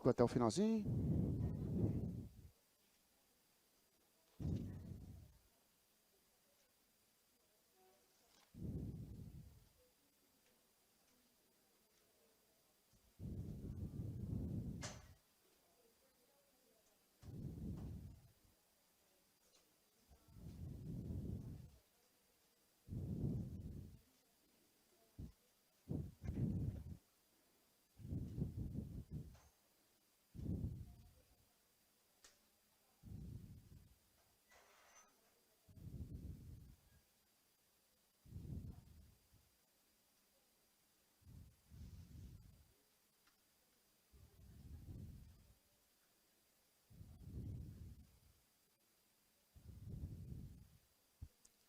ficou até o finalzinho.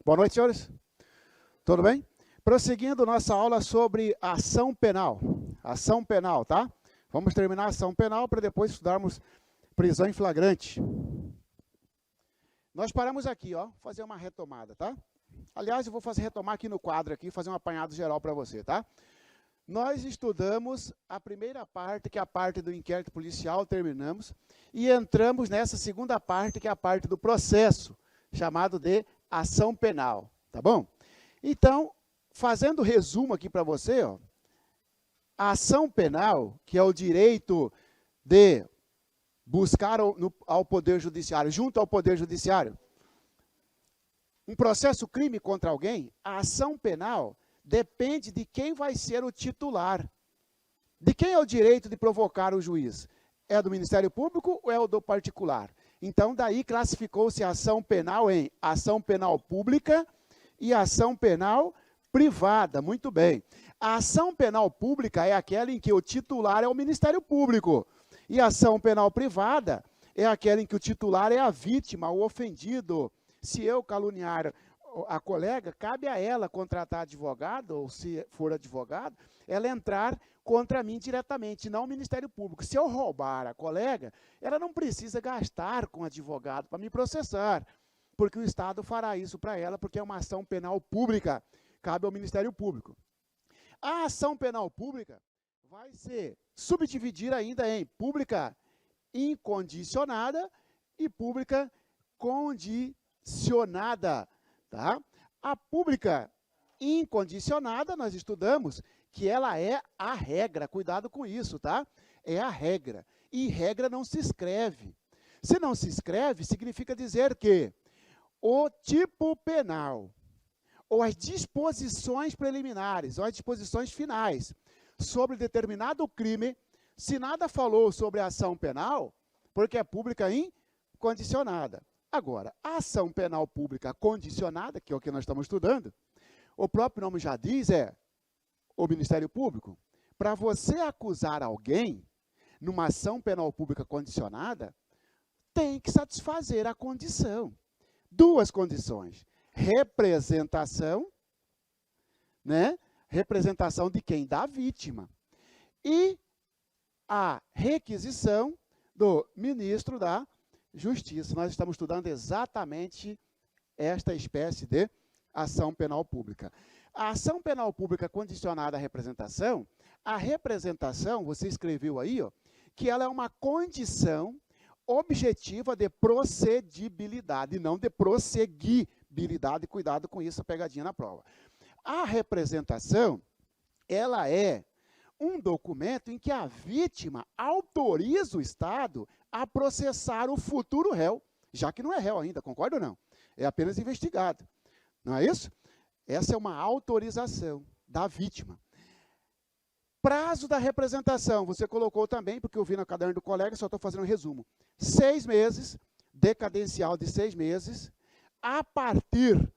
Boa noite, senhores. Tudo bem? Prosseguindo nossa aula sobre ação penal. Ação penal, tá? Vamos terminar a ação penal para depois estudarmos prisão em flagrante. Nós paramos aqui, ó, fazer uma retomada, tá? Aliás, eu vou retomar aqui no quadro, aqui, fazer um apanhado geral para você, tá? Nós estudamos a primeira parte, que é a parte do inquérito policial, terminamos, e entramos nessa segunda parte, que é a parte do processo, chamado de ação penal, tá bom? Então, fazendo resumo aqui para você, ó, a ação penal, que é o direito de buscar ao Poder Judiciário, junto ao Poder Judiciário, um processo crime contra alguém, a ação penal depende de quem vai ser o titular. De quem é o direito de provocar o juiz? É do Ministério Público ou é o do particular? Então, daí classificou-se a ação penal em ação penal pública e ação penal privada. Muito bem. A ação penal pública é aquela em que o titular é o Ministério Público. E a ação penal privada é aquela em que o titular é a vítima, o ofendido. Se eu caluniar a colega, cabe a ela contratar advogado, ou se for advogado, ela entrar contra mim diretamente, não o Ministério Público. Se eu roubar a colega, ela não precisa gastar com advogado para me processar, porque o Estado fará isso para ela, porque é uma ação penal pública, cabe ao Ministério Público. A ação penal pública vai se subdividir ainda em pública incondicionada e pública condicionada. Tá? A pública incondicionada, nós estudamos que ela é a regra, cuidado com isso, tá? É a regra, e regra não se escreve. Se não se escreve, significa dizer que o tipo penal, ou as disposições preliminares, ou as disposições finais, sobre determinado crime, se nada falou sobre a ação penal, porque é pública incondicionada. Agora, a ação penal pública condicionada, que é o que nós estamos estudando, o próprio nome já diz, é o Ministério Público. Para você acusar alguém numa ação penal pública condicionada, tem que satisfazer a condição. Duas condições. Representação, né? Representação de quem? Da vítima. E a requisição do ministro da Justiça. Nós estamos estudando exatamente esta espécie de ação penal pública. A ação penal pública condicionada à representação, a representação, você escreveu aí, ó, que ela é uma condição objetiva de procedibilidade, não de prosseguibilidade. Cuidado com isso, a pegadinha na prova. A representação, ela é um documento em que a vítima autoriza o Estado a processar o futuro réu, já que não é réu ainda, concorda ou não? É apenas investigado. Não é isso? Essa é uma autorização da vítima. Prazo da representação, você colocou também, porque eu vi no caderno do colega, só estou fazendo um resumo. 6 meses, decadencial de 6 meses, a partir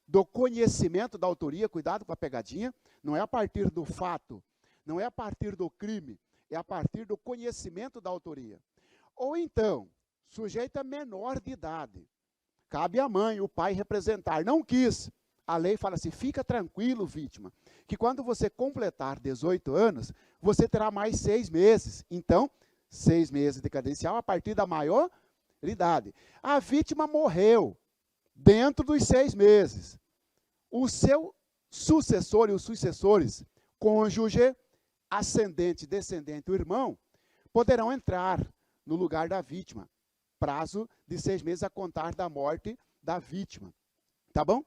do conhecimento da autoria, cuidado com a pegadinha, não é a partir do fato, não é a partir do crime, é a partir do conhecimento da autoria. Ou então, sujeito menor de idade, cabe à mãe, o pai representar, não quis. A lei fala assim, fica tranquilo, vítima, que quando você completar 18 anos, você terá mais 6 meses. Então, 6 meses decadencial a partir da maioridade. A vítima morreu dentro dos 6 meses. O seu sucessor e os sucessores, cônjuge, ascendente, descendente, o irmão, poderão entrar no lugar da vítima. Prazo de 6 meses a contar da morte da vítima. Tá bom?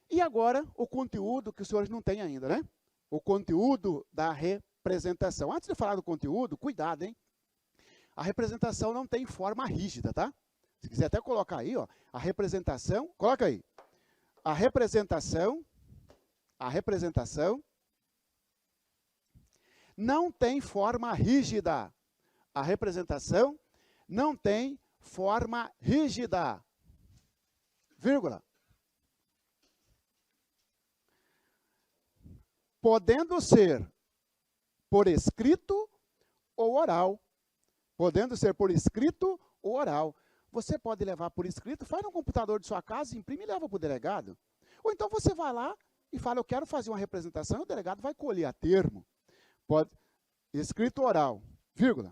E agora, o conteúdo que os senhores não têm ainda, né? O conteúdo da representação. Antes de falar do conteúdo, cuidado, hein? A representação não tem forma rígida, tá? Se quiser até colocar aí, ó, a representação, coloca aí. A representação não tem forma rígida. A representação não tem forma rígida. Vírgula. Podendo ser por escrito ou oral. Podendo ser por escrito ou oral. Você pode levar por escrito, faz no computador de sua casa, imprime e leva para o delegado. Ou então você vai lá e fala, eu quero fazer uma representação, e o delegado vai colher a termo. Pode, escrito oral, vírgula.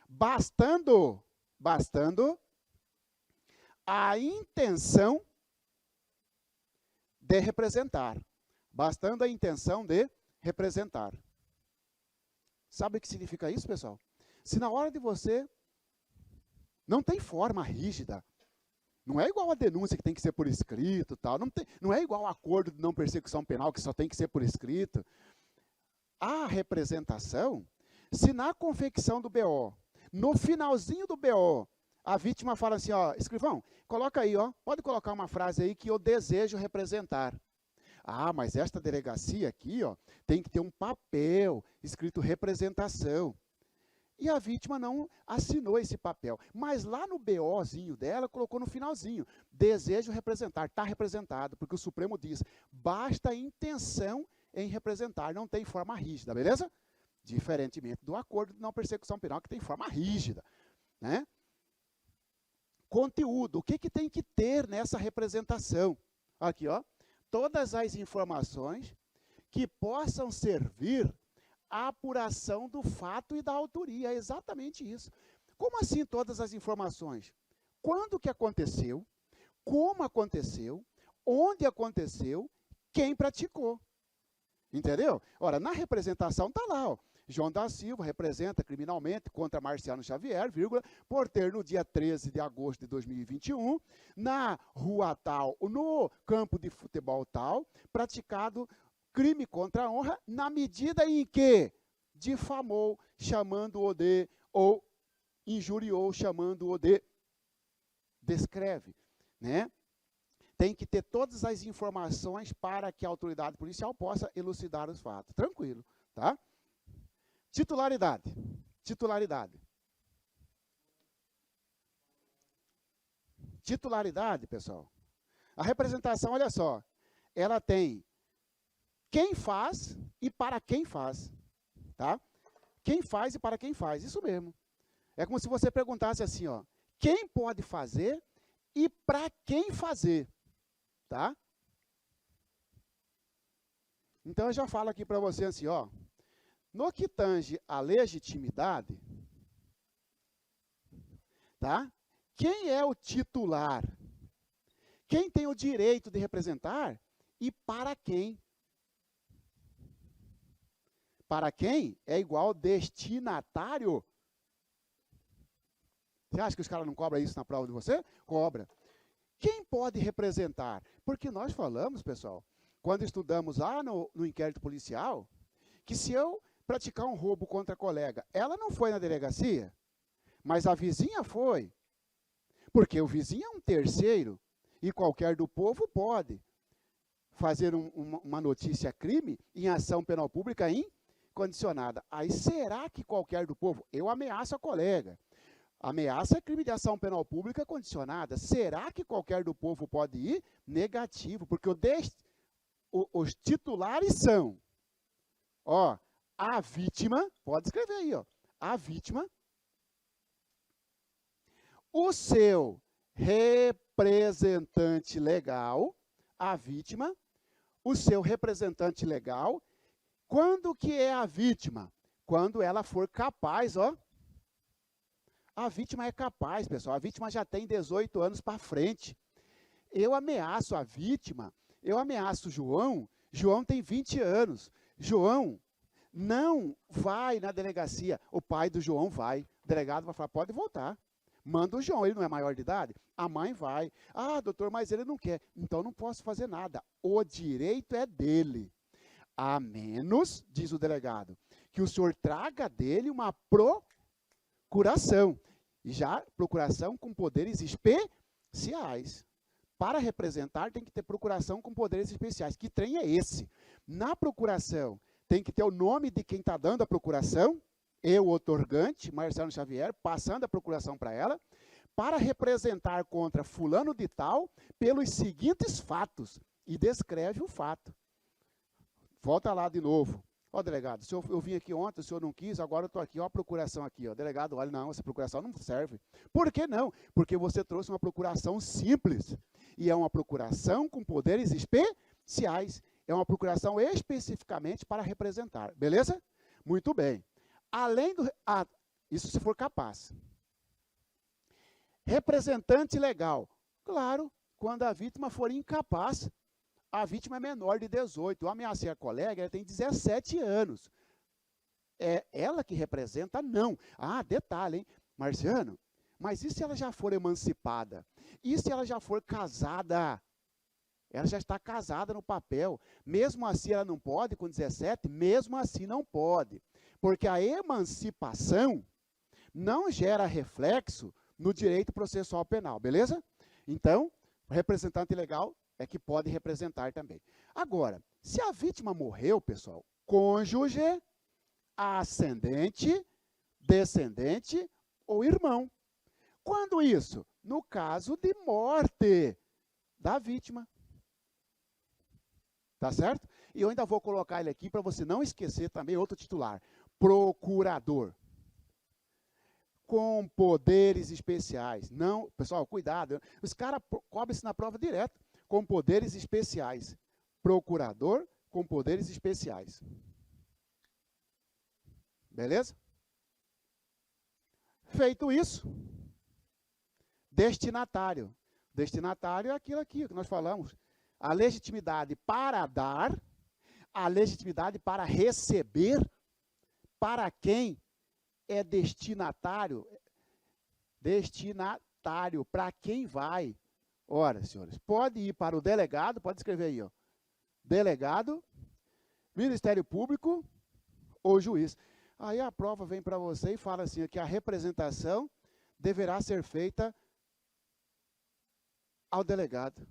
Bastando a intenção de representar. Bastando a intenção de representar. Sabe o que significa isso, pessoal? Se na hora de você não tem forma rígida, não é igual a denúncia que tem que ser por escrito, tal, não é igual ao acordo de não persecução penal que só tem que ser por escrito. A representação, se na confecção do BO, no finalzinho do BO, a vítima fala assim, ó, escrivão, coloca aí, ó, pode colocar uma frase aí que eu desejo representar. Ah, mas esta delegacia aqui, ó, tem que ter um papel escrito representação. E a vítima não assinou esse papel. Mas lá no BOzinho dela, colocou no finalzinho, desejo representar, está representado, porque o Supremo diz, basta a intenção em representar, não tem forma rígida, beleza? Diferentemente do acordo de não persecução penal, que tem forma rígida, né? Conteúdo, o que tem que ter nessa representação? Aqui, ó, todas as informações que possam servir à apuração do fato e da autoria, é exatamente isso. Como assim todas as informações? Quando que aconteceu, como aconteceu, onde aconteceu, quem praticou. Entendeu? Ora, na representação está lá, ó, João da Silva representa criminalmente contra Marciano Xavier, vírgula, por ter no dia 13 de agosto de 2021, na rua tal, no campo de futebol tal, praticado crime contra a honra, na medida em que difamou, chamando-o de, ou injuriou, chamando-o de, descreve, né? Tem que ter todas as informações para que a autoridade policial possa elucidar os fatos. Tranquilo, tá? Titularidade. Titularidade. Titularidade, pessoal. A representação, olha só, ela tem quem faz e para quem faz, tá? Quem faz e para quem faz, isso mesmo. É como se você perguntasse assim, ó, quem pode fazer e para quem fazer, tá? Então, eu já falo aqui para você assim, ó, no que tange a legitimidade, tá? Quem é o titular? Quem tem o direito de representar e para quem? Para quem é igual destinatário. Você acha que os caras não cobram isso na prova de você? Cobra. Quem pode representar? Porque nós falamos, pessoal, quando estudamos lá no inquérito policial, que se eu praticar um roubo contra a colega, ela não foi na delegacia, mas a vizinha foi. Porque o vizinho é um terceiro e qualquer do povo pode fazer uma notícia crime em ação penal pública incondicionada. Aí será que qualquer do povo, eu ameaço a colega, ameaça é crime de ação penal pública condicionada, será que qualquer do povo pode ir? Negativo, porque os titulares são, ó, a vítima, pode escrever aí, ó, a vítima, o seu representante legal, a vítima, o seu representante legal. Quando que é a vítima? Quando ela for capaz, ó. A vítima é capaz, pessoal. A vítima já tem 18 anos para frente. Eu ameaço a vítima, eu ameaço o João. João tem 20 anos. João, não vai na delegacia. O pai do João vai. O delegado vai falar, pode voltar. Manda o João, ele não é maior de idade? A mãe vai. Ah, doutor, mas ele não quer. Então não posso fazer nada. O direito é dele. A menos, diz o delegado, que o senhor traga dele uma procuração. E já procuração com poderes especiais. Para representar, tem que ter procuração com poderes especiais. Que trem é esse? Na procuração, tem que ter o nome de quem está dando a procuração, eu, otorgante, Marcelo Xavier, passando a procuração para ela, para representar contra fulano de tal, pelos seguintes fatos, e descreve o fato. Volta lá de novo. Ó, delegado, eu vim aqui ontem, o senhor não quis, agora eu estou aqui, ó, a procuração aqui, ó. Delegado, olha, não, essa procuração não serve. Por que não? Porque você trouxe uma procuração simples, e é uma procuração com poderes especiais, é uma procuração especificamente para representar, beleza? Muito bem. Além do... isso se for capaz. Representante legal. Claro, quando a vítima for incapaz, a vítima é menor de 18. Eu ameacei a colega, ela tem 17 anos. É ela que representa? Não. Ah, detalhe, hein? Marciano, mas e se ela já for emancipada? E se ela já for casada? Ela já está casada no papel. Mesmo assim ela não pode, com 17? Mesmo assim não pode. Porque a emancipação não gera reflexo no direito processual penal, beleza? Então, o representante legal é que pode representar também. Agora, se a vítima morreu, pessoal, cônjuge, ascendente, descendente ou irmão. Quando isso? No caso de morte da vítima. Tá certo? E eu ainda vou colocar ele aqui para você não esquecer também outro titular. Procurador. Com poderes especiais. Não, pessoal, cuidado. Os caras cobrem isso na prova direto. Com poderes especiais. Procurador com poderes especiais. Beleza? Feito isso, destinatário. Destinatário é aquilo aqui que nós falamos. A legitimidade para dar, a legitimidade para receber, para quem é destinatário, para quem vai. Ora, senhores, pode ir para o delegado, pode escrever aí, ó. Delegado, Ministério Público ou juiz. Aí a prova vem para você e fala assim, que a representação deverá ser feita ao delegado.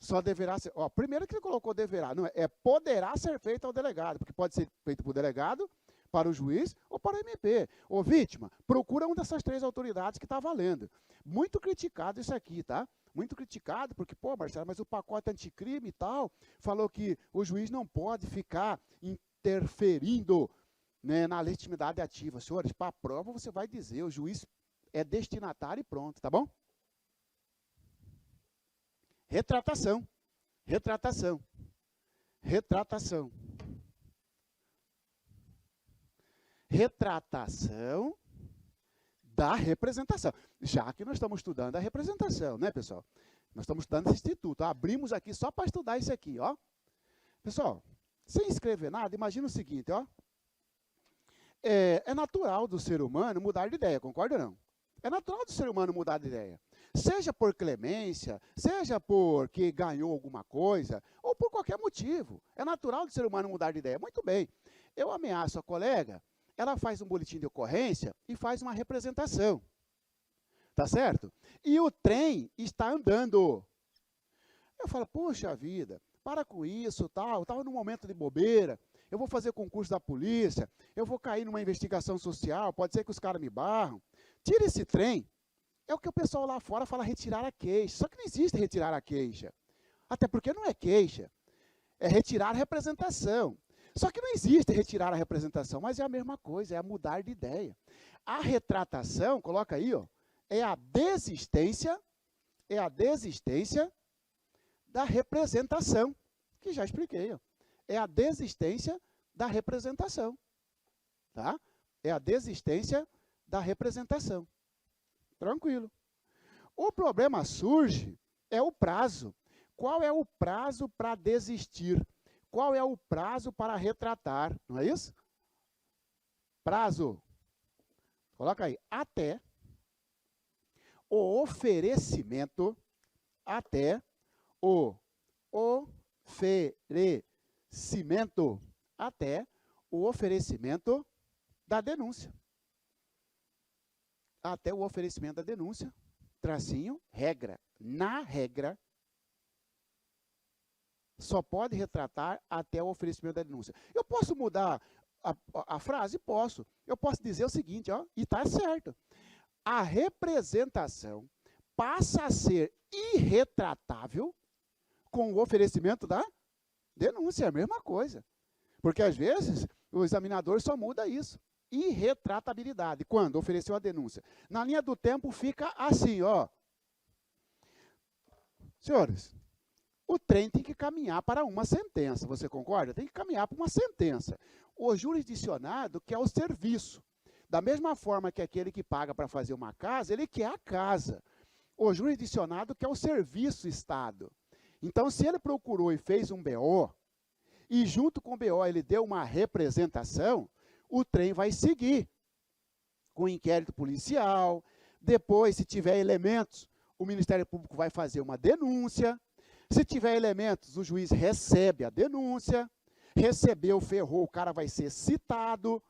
Só deverá ser, ó, primeiro que ele colocou deverá, não é poderá ser feito ao delegado, porque pode ser feito para o delegado, para o juiz ou para o MP. Ô, vítima, procura uma dessas três autoridades que está valendo. Muito criticado isso aqui, tá? Muito criticado, porque, pô, Marcelo, mas o pacote anticrime e tal, falou que o juiz não pode ficar interferindo, né, na legitimidade ativa. Senhores, para a prova você vai dizer, o juiz é destinatário e pronto, tá bom? Retratação. Retratação. Retratação. Retratação da representação. Já que nós estamos estudando a representação, né, pessoal? Nós estamos estudando esse instituto. Abrimos aqui só para estudar isso aqui, ó. Pessoal, sem escrever nada, imagina o seguinte, ó. É natural do ser humano mudar de ideia, concorda ou não? É natural do ser humano mudar de ideia. Seja por clemência, seja porque ganhou alguma coisa, ou por qualquer motivo. É natural do ser humano mudar de ideia. Muito bem. Eu ameaço a colega, ela faz um boletim de ocorrência e faz uma representação. Tá certo? E o trem está andando. Eu falo, poxa vida, para com isso, tal. Eu estava num momento de bobeira. Eu vou fazer concurso da polícia, eu vou cair numa investigação social, pode ser que os caras me barram. Tira esse trem. É o que o pessoal lá fora fala retirar a queixa. Só que não existe retirar a queixa. Até porque não é queixa. É retirar a representação. Só que não existe retirar a representação, mas é a mesma coisa, é a mudar de ideia. A retratação, coloca aí, ó, é a desistência da representação, que já expliquei, ó. É a desistência da representação, tá? É a desistência da representação. Tranquilo. O problema surge é o prazo. Qual é o prazo para desistir? qual é o prazo para retratar, não é isso? Prazo. Coloca aí. Até o oferecimento, até o oferecimento, até o oferecimento da denúncia. Até o oferecimento da denúncia, tracinho, regra. Na regra, só pode retratar até o oferecimento da denúncia. Eu posso mudar a frase? Posso. Eu posso dizer o seguinte, ó, e está certo. A representação passa a ser irretratável com o oferecimento da denúncia. É a mesma coisa. Porque, às vezes, o examinador só muda isso. Irretratabilidade. Quando ofereceu a denúncia. Na linha do tempo fica assim, ó. Senhores, o trem tem que caminhar para uma sentença, você concorda? Tem que caminhar para uma sentença. O jurisdicionado quer o serviço. Da mesma forma que aquele que paga para fazer uma casa, ele quer a casa. O jurisdicionado quer o serviço Estado. Então, se ele procurou e fez um BO, e junto com o BO ele deu uma representação, o trem vai seguir com inquérito policial. Depois, se tiver elementos, o Ministério Público vai fazer uma denúncia. Se tiver elementos, o juiz recebe a denúncia. Recebeu, ferrou, o cara vai ser citado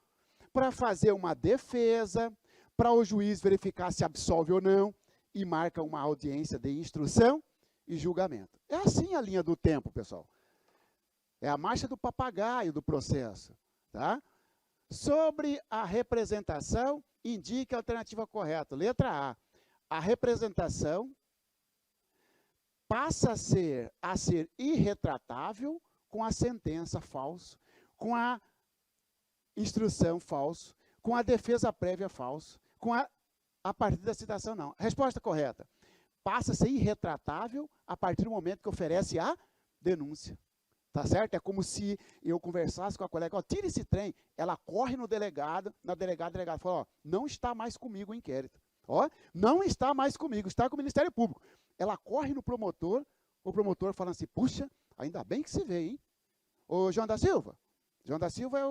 para fazer uma defesa, para o juiz verificar se absolve ou não, e marca uma audiência de instrução e julgamento. É assim a linha do tempo, pessoal. É a marcha do papagaio do processo. Tá? Sobre a representação, indique a alternativa correta. Letra A. A representação passa a ser irretratável com a sentença falso, com a instrução falso, com a defesa prévia falso, com a partir da citação não. Resposta correta. Passa a ser irretratável a partir do momento que oferece a denúncia. Tá certo? É como se eu conversasse com a colega, ó, tira esse trem, ela corre no delegado, o delegado fala, ó, não está mais comigo o inquérito. Ó, não está mais comigo, está com o Ministério Público. Ela corre no promotor, o promotor fala assim, puxa, ainda bem que você veio, hein? Ô, João da Silva é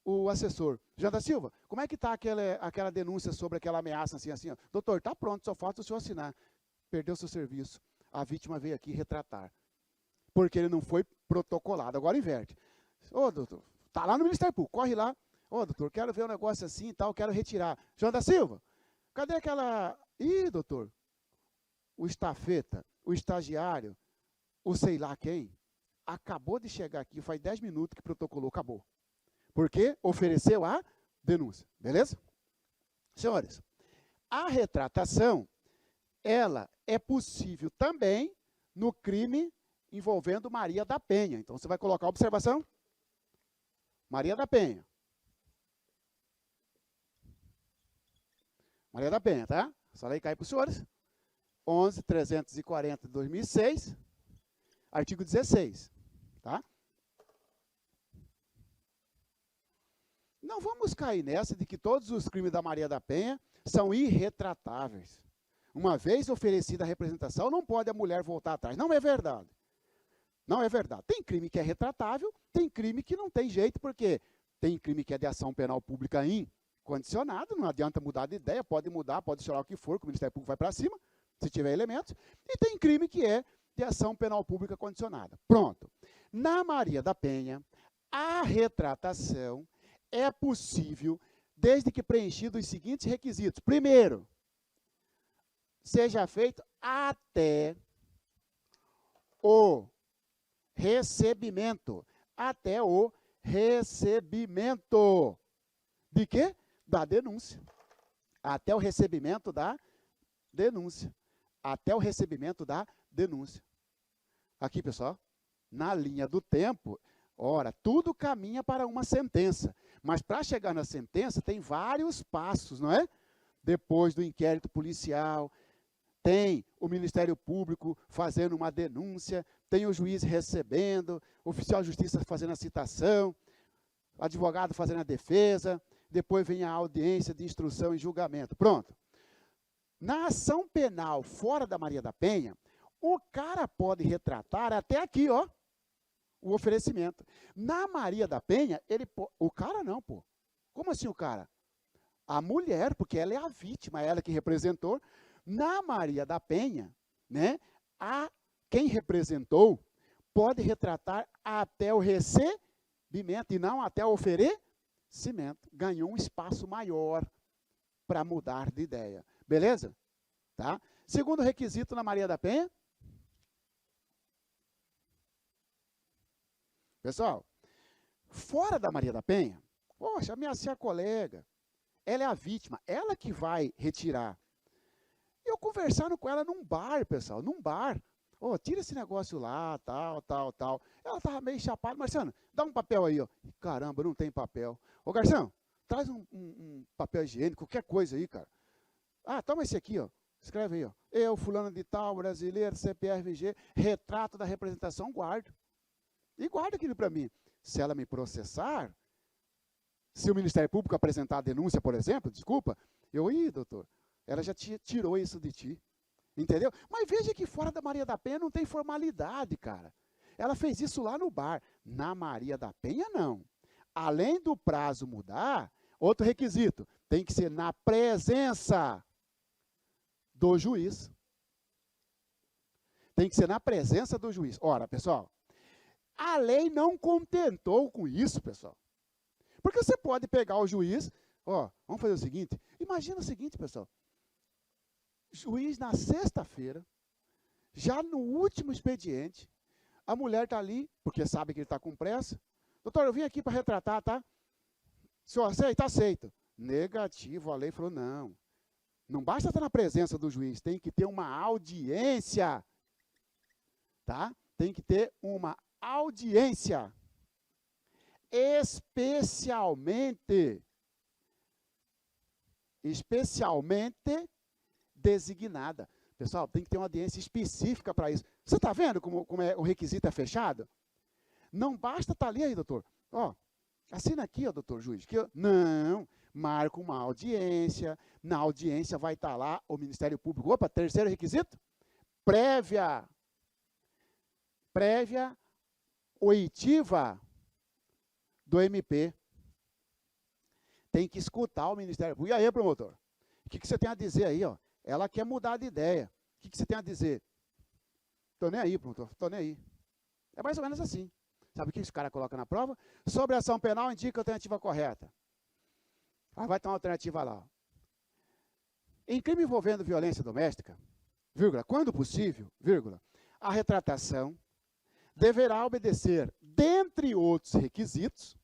o assessor. João da Silva, como é que está aquela denúncia sobre aquela ameaça assim, ó? Doutor, está pronto, só falta o senhor assinar. Perdeu seu serviço. A vítima veio aqui retratar. Porque ele não foi protocolado. Agora inverte. Ô, doutor, está lá no Ministério Público, corre lá. Ô, doutor, quero ver um negócio assim e tal, quero retirar. João da Silva, cadê aquela... Ih, doutor, o estafeta, o estagiário, o sei lá quem, acabou de chegar aqui, faz 10 minutos que protocolou, acabou. Porque ofereceu a denúncia, beleza? Senhores, a retratação, ela é possível também no crime envolvendo Maria da Penha. Então, você vai colocar a observação? Maria da Penha. Maria da Penha, tá? Essa lei cai para os senhores. 11.340 de 2006, artigo 16, tá? Não vamos cair nessa de que todos os crimes da Maria da Penha são irretratáveis. Uma vez oferecida a representação, não pode a mulher voltar atrás. Não é verdade. Não é verdade. Tem crime que é retratável, tem crime que não tem jeito, porque tem crime que é de ação penal pública incondicionada, não adianta mudar de ideia, pode mudar, pode chorar o que for, que o Ministério Público vai para cima, se tiver elementos, e tem crime que é de ação penal pública condicionada. Pronto. Na Maria da Penha, a retratação é possível desde que preenchidos os seguintes requisitos. Primeiro, seja feito até o recebimento. Até o recebimento. De quê? Da denúncia. Até o recebimento da denúncia. Até o recebimento da denúncia. Aqui, pessoal, na linha do tempo, ora, tudo caminha para uma sentença. Mas para chegar na sentença tem vários passos, não é? Depois do inquérito policial, tem o Ministério Público fazendo uma denúncia, tem o juiz recebendo, o oficial de justiça fazendo a citação, o advogado fazendo a defesa, depois vem a audiência de instrução e julgamento. Pronto. Na ação penal fora da Maria da Penha, o cara pode retratar até aqui, ó. o oferecimento. Na Maria da Penha, o cara não, pô. Como assim o cara? A mulher, porque ela é a vítima, ela que representou. Na Maria da Penha, né, quem representou pode retratar até o recebimento e não até o oferecimento. Ganhou um espaço maior para mudar de ideia. Beleza? Tá? Segundo requisito na Maria da Penha. Pessoal, fora da Maria da Penha, poxa, ameaçar a colega, ela é a vítima, ela que vai retirar. Eu conversando com ela num bar, pessoal, num bar. Ó, tira esse negócio lá, tal. Ela estava meio chapada. Marciano, dá um papel aí, ó. Caramba, não tem papel. Ô, Garção, traz um papel higiênico, qualquer coisa aí, cara. Ah, toma esse aqui, ó. Escreve aí, ó. Eu, fulano de tal, brasileiro, CPRG, retrato da representação, guardo. E guarda aquilo para mim. Se ela me processar, se o Ministério Público apresentar a denúncia, por exemplo, desculpa, doutor, ela já tirou isso de ti. Entendeu? Mas veja que fora da Maria da Penha não tem formalidade, cara. Ela fez isso lá no bar. Na Maria da Penha, não. Além do prazo mudar, outro requisito, tem que ser na presença do juiz. Tem que ser na presença do juiz. Ora, pessoal, a lei não contentou com isso, pessoal. Porque você pode pegar o juiz, ó, vamos fazer o seguinte, imagina o seguinte, pessoal. Juiz na sexta-feira, já no último expediente, a mulher está ali, porque sabe que ele está com pressa. Doutor, eu vim aqui para retratar, tá? O senhor aceita? Aceito. Negativo, a lei falou, não. Não basta estar na presença do juiz, tem que ter uma audiência. Tá? Tem que ter uma audiência. Especialmente designada. Pessoal, tem que ter uma audiência específica para isso. Você está vendo como o requisito é fechado? Não basta estar ali aí, doutor. Ó, assina aqui, ó, doutor juiz. Não, marca uma audiência. Na audiência vai estar lá o Ministério Público. Opa, terceiro requisito? Prévia oitiva do MP. Tem que escutar o Ministério Público. E aí, promotor? O que você tem a dizer aí, ó? Ela quer mudar de ideia. O que você tem a dizer? Estou nem aí, promotor. Estou nem aí. É mais ou menos assim. Sabe o que esse cara coloca na prova? Sobre a ação penal, indica a alternativa correta. Aí vai ter uma alternativa lá. Ó. Em crime envolvendo violência doméstica, vírgula, quando possível, vírgula, a retratação deverá obedecer, dentre outros requisitos,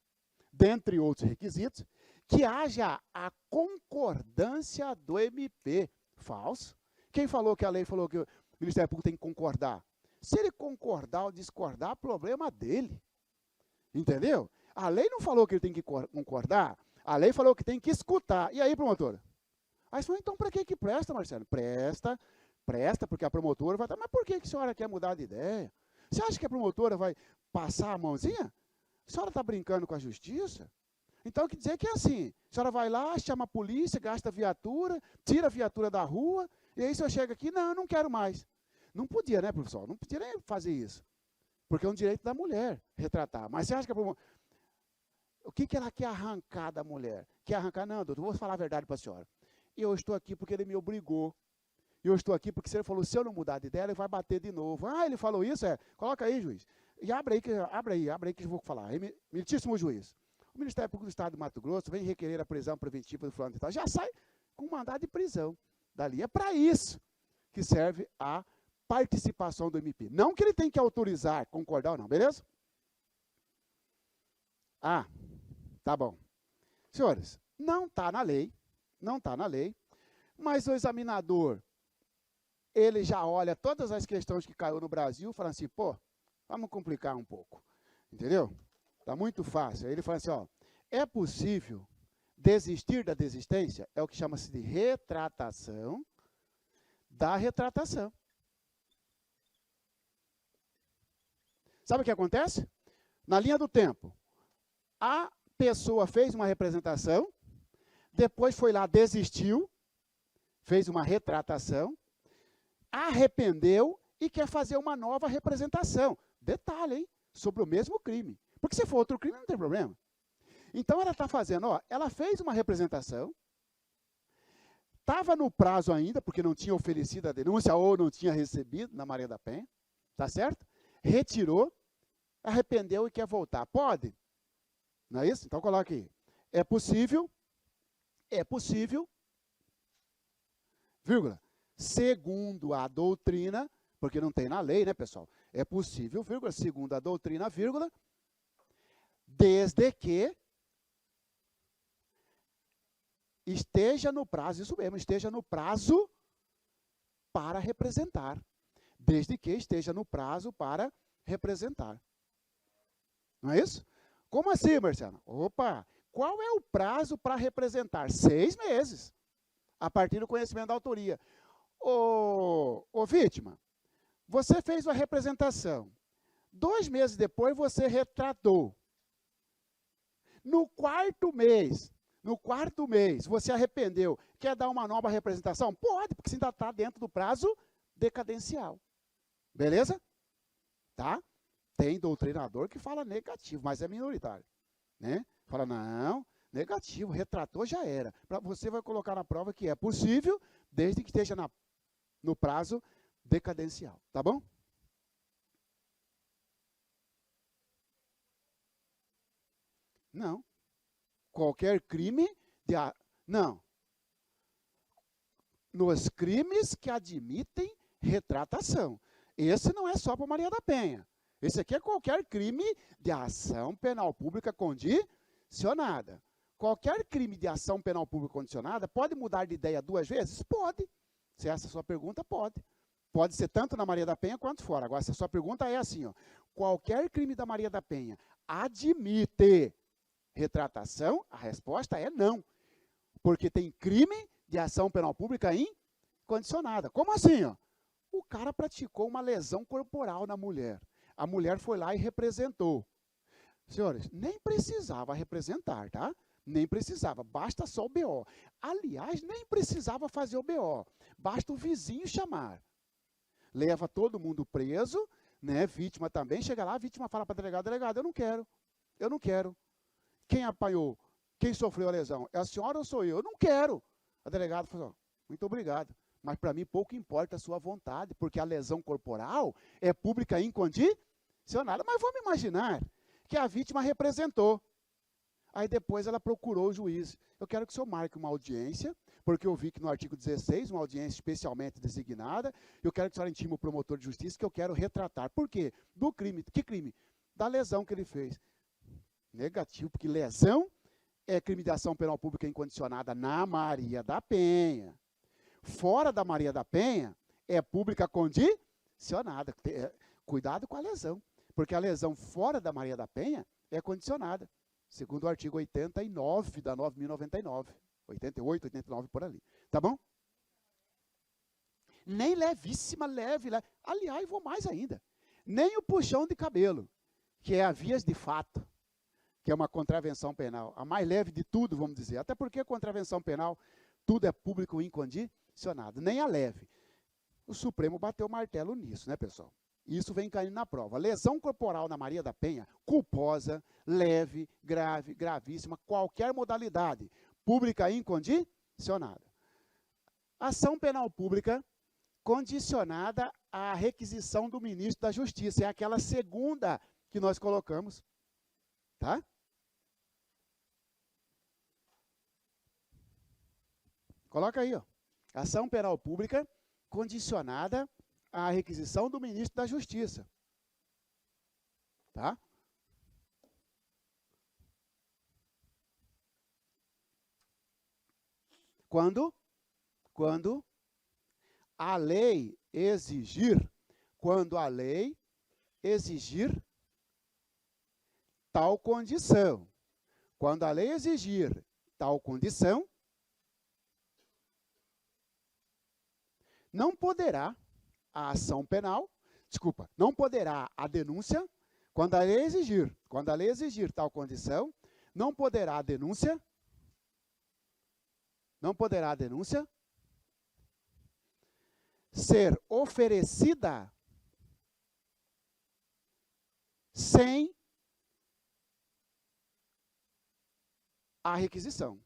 que haja a concordância do MP. Falso. Quem falou que a lei falou que o Ministério Público tem que concordar? Se ele concordar ou discordar, problema dele. Entendeu? A lei não falou que ele tem que concordar, a lei falou que tem que escutar. E aí, promotora? Aí você falou, então para que presta, Marcelo? Presta, porque a promotora vai... Mas por que a senhora quer mudar de ideia? Você acha que a promotora vai passar a mãozinha? A senhora está brincando com a justiça? Então, quer dizer que é assim, a senhora vai lá, chama a polícia, gasta a viatura, tira a viatura da rua, e aí o senhor chega aqui, não, eu não quero mais. Não podia, né, professor? Não podia nem fazer isso. Porque é um direito da mulher retratar. Mas você acha que a promotora... O que ela quer arrancar da mulher? Quer arrancar? Não, doutor, vou falar a verdade para a senhora. Eu estou aqui porque ele me obrigou. Eu estou aqui porque se ele falou, se eu não mudar de ideia, ele vai bater de novo. Ah, ele falou isso? Coloca aí, juiz. E abre aí que eu vou falar. Meritíssimo juiz. O Ministério Público do Estado de Mato Grosso vem requerer a prisão preventiva do fulano e tal. Já sai com mandado de prisão. Dali é para isso que serve a participação do MP. Não que ele tem que autorizar, concordar ou não, beleza? Ah, tá bom. Senhores, não está na lei, mas o examinador, ele já olha todas as questões que caiu no Brasil e fala assim, pô, vamos complicar um pouco, entendeu? Está muito fácil. Aí ele fala assim, ó, é possível desistir da desistência? É o que chama-se de retratação da retratação. Sabe o que acontece? Na linha do tempo, a pessoa fez uma representação, depois foi lá, desistiu, fez uma retratação, arrependeu e quer fazer uma nova representação. Detalhe, hein? sobre o mesmo crime. Porque se for outro crime, não tem problema. Então, ela está fazendo, ó, ela fez uma representação, estava no prazo ainda, porque não tinha oferecido a denúncia ou não tinha recebido na Maria da Penha, tá certo? Retirou, arrependeu e quer voltar. Pode? Não é isso? Então, coloca aí. É possível, vírgula, segundo a doutrina, porque não tem na lei, né, pessoal? É possível, vírgula, segundo a doutrina, vírgula, desde que esteja no prazo, isso mesmo, esteja no prazo para representar. Desde que esteja no prazo para representar. Não é isso? Como assim, Marciano? Opa, qual é o prazo para representar? 6 meses, a partir do conhecimento da autoria. Ô vítima, você fez uma representação. 2 meses depois, você retratou. No quarto mês, você arrependeu, quer dar uma nova representação? Pode, porque você ainda está dentro do prazo decadencial. Beleza? Tá? Tem doutrinador que fala negativo, mas é minoritário. Né? Fala, não, negativo, retratou, já era. Você vai colocar na prova que é possível, desde que esteja no prazo decadencial. Tá bom? Não. Qualquer crime não. Nos crimes que admitem retratação. Esse não é só para Maria da Penha. Esse aqui é qualquer crime de ação penal pública condicionada. Qualquer crime de ação penal pública condicionada pode mudar de ideia 2 vezes? Pode. Se essa é a sua pergunta, pode. Pode ser tanto na Maria da Penha quanto fora. Agora, se a sua pergunta é assim, ó, qualquer crime da Maria da Penha admite retratação? A resposta é não. Porque tem crime de ação penal pública incondicionada. Como assim? Ó? O cara praticou uma lesão corporal na mulher. A mulher foi lá e representou. Senhores, nem precisava representar, tá? Nem precisava, basta só o BO. Aliás, nem precisava fazer o BO, basta o vizinho chamar. Leva todo mundo preso, né? Vítima também, chega lá, a vítima fala para o delegado, delegado, eu não quero. Quem apanhou, quem sofreu a lesão, é a senhora ou sou eu? Eu não quero. A delegada falou, muito obrigado, mas para mim pouco importa a sua vontade, porque a lesão corporal é pública e incondicionada. Mas vamos imaginar que a vítima representou. Aí depois ela procurou o juiz. Eu quero que o senhor marque uma audiência, porque eu vi que no artigo 16, uma audiência especialmente designada, eu quero que o senhor intime o promotor de justiça, que eu quero retratar. Por quê? Do crime. Que crime? Da lesão que ele fez. Negativo, porque lesão é crime de ação penal pública incondicionada na Maria da Penha. Fora da Maria da Penha, é pública condicionada. Cuidado com a lesão, porque a lesão fora da Maria da Penha é condicionada, segundo o artigo 89 da 9.099, 88, 89, por ali. Tá bom? Nem levíssima, leve. Aliás, vou mais ainda. Nem o puxão de cabelo, que é a vias de fato, que é uma contravenção penal. A mais leve de tudo, vamos dizer. Até porque a contravenção penal, tudo é público incondicionado. Nem a leve. O Supremo bateu o martelo nisso, né, pessoal? Isso vem caindo na prova. Lesão corporal na Maria da Penha, culposa, leve, grave, gravíssima, qualquer modalidade, pública incondicionada. Ação penal pública condicionada à requisição do ministro da Justiça. É aquela segunda que nós colocamos. Tá? Coloca aí, ó. Ação penal pública condicionada à requisição do ministro da Justiça. Tá? Quando a lei exigir, tal condição. Quando a lei exigir tal condição, não poderá a ação penal, não poderá a denúncia, quando a lei exigir tal condição, não poderá a denúncia ser oferecida sem a requisição.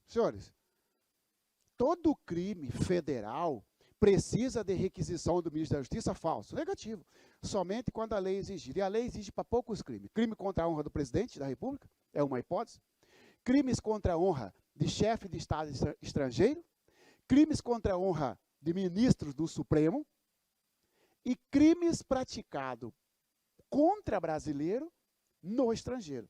Senhores, todo crime federal precisa de requisição do ministro da Justiça? Falso. Negativo. Somente quando a lei exigir. E a lei exige para poucos crimes. Crime contra a honra do presidente da República, é uma hipótese. Crimes contra a honra de chefe de Estado estrangeiro. Crimes contra a honra de ministros do Supremo. E crimes praticados contra brasileiro no estrangeiro.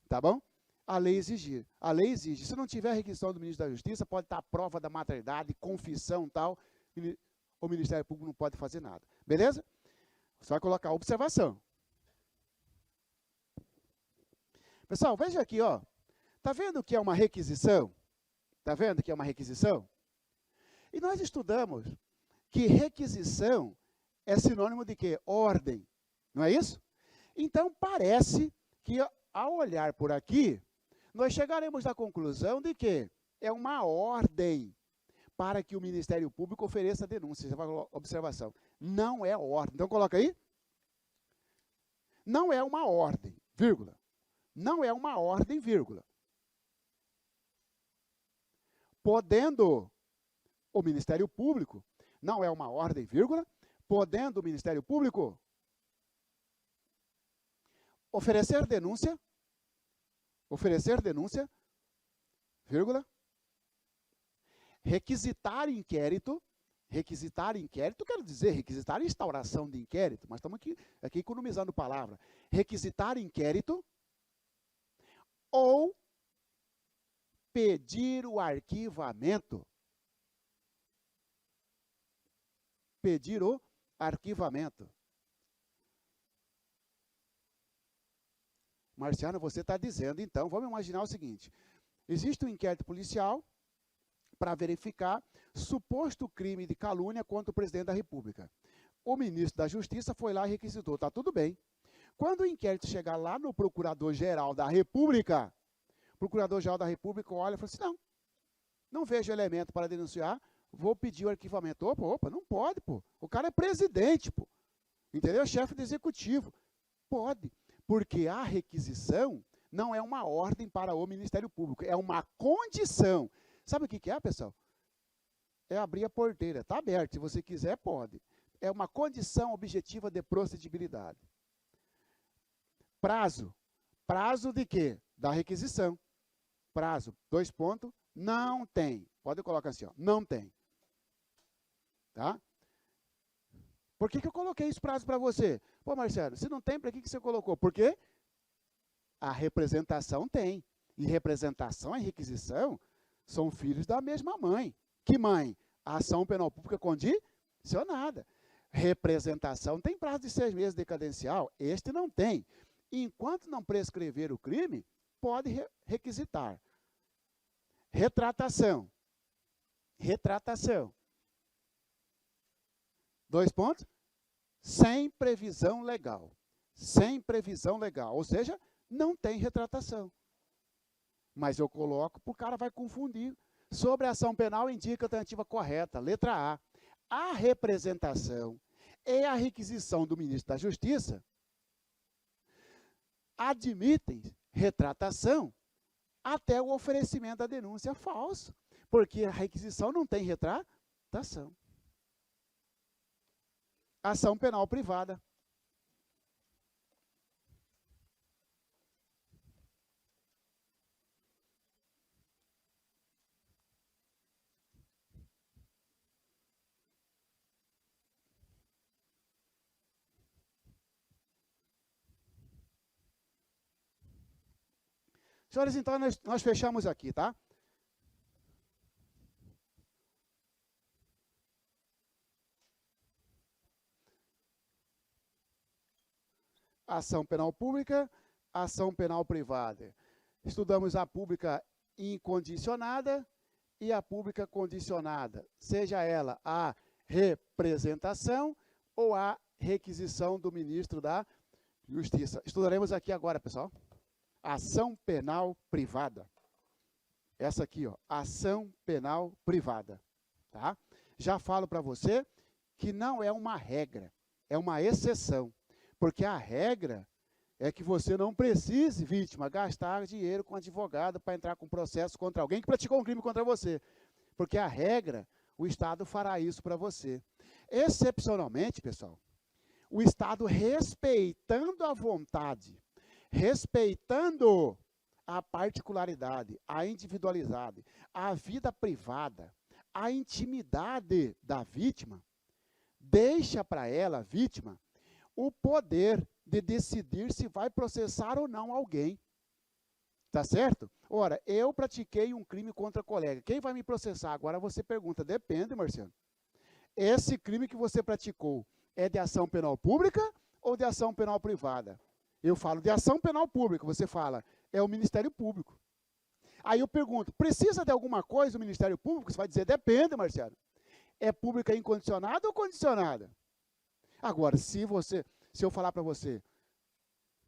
Tá bom? A lei exigir. A lei exige. Se não tiver requisição do ministro da Justiça, pode estar a prova da maternidade, confissão e tal, o Ministério Público não pode fazer nada. Beleza? Você vai colocar observação. Pessoal, veja aqui, ó. Tá vendo que é uma requisição? Tá vendo que é uma requisição? E nós estudamos que requisição é sinônimo de quê? Ordem. Não é isso? Então, parece que, ao olhar por aqui, nós chegaremos à conclusão de que é uma ordem para que o Ministério Público ofereça denúncia. Observação. Não é ordem. Então, coloca aí. Não é uma ordem, vírgula. Não é uma ordem, vírgula. Podendo o Ministério Público, não é uma ordem, vírgula, podendo o Ministério Público oferecer denúncia, vírgula, requisitar inquérito, quero dizer, requisitar instauração de inquérito, mas estamos aqui economizando palavra, requisitar inquérito ou pedir o arquivamento. Pedir o arquivamento. Marciano, você está dizendo, então, vamos imaginar o seguinte, existe um inquérito policial para verificar suposto crime de calúnia contra o presidente da República. O ministro da Justiça foi lá e requisitou, está tudo bem. Quando o inquérito chegar lá no Procurador-Geral da República, o Procurador-Geral da República olha e fala assim, não vejo elemento para denunciar, vou pedir o arquivamento. Opa, não pode, pô. O cara é presidente, pô. Entendeu? Chefe do executivo. Pode. Porque a requisição não é uma ordem para o Ministério Público, é uma condição. Sabe o que é, pessoal? É abrir a porteira. Está aberto, se você quiser, pode. É uma condição objetiva de procedibilidade. Prazo. Prazo de quê? Da requisição. Prazo, 2 pontos, não tem. Pode colocar assim, ó, não tem. Tá? Por que eu coloquei esse prazo para você? Pô, Marcelo, se não tem, para que você colocou? Porque a representação tem. E representação e requisição são filhos da mesma mãe. Que mãe? A ação penal pública condicionada. Representação tem prazo de 6 meses decadencial. Este não tem. Enquanto não prescrever o crime, pode requisitar. Retratação. Retratação. 2 pontos. Sem previsão legal. Sem previsão legal. Ou seja, não tem retratação. Mas eu coloco, porque o cara vai confundir. Sobre a ação penal, indica a alternativa correta. Letra A. A representação e a requisição do ministro da Justiça admitem retratação até o oferecimento da denúncia. Falso. Porque a requisição não tem retratação. Ação penal privada. Senhores, então nós fechamos aqui, tá? Ação penal pública, ação penal privada. Estudamos a pública incondicionada e a pública condicionada, seja ela a representação ou a requisição do ministro da Justiça. Estudaremos aqui agora, pessoal. Ação penal privada. Essa aqui, ó, ação penal privada. Tá? Já falo para você que não é uma regra, é uma exceção. Porque a regra é que você não precise, vítima, gastar dinheiro com advogado para entrar com processo contra alguém que praticou um crime contra você. Porque a regra, o Estado fará isso para você. Excepcionalmente, pessoal, o Estado respeitando a vontade, respeitando a particularidade, a individualidade, a vida privada, a intimidade da vítima, deixa para ela, vítima, o poder de decidir se vai processar ou não alguém. Tá certo? Ora, eu pratiquei um crime contra colega. Quem vai me processar? Agora você pergunta, depende, Marciano. Esse crime que você praticou é de ação penal pública ou de ação penal privada? Eu falo de ação penal pública, você fala, é o Ministério Público. Aí eu pergunto, precisa de alguma coisa o Ministério Público? Você vai dizer, depende, Marciano. É pública incondicionada ou condicionada? Agora, se eu falar para você,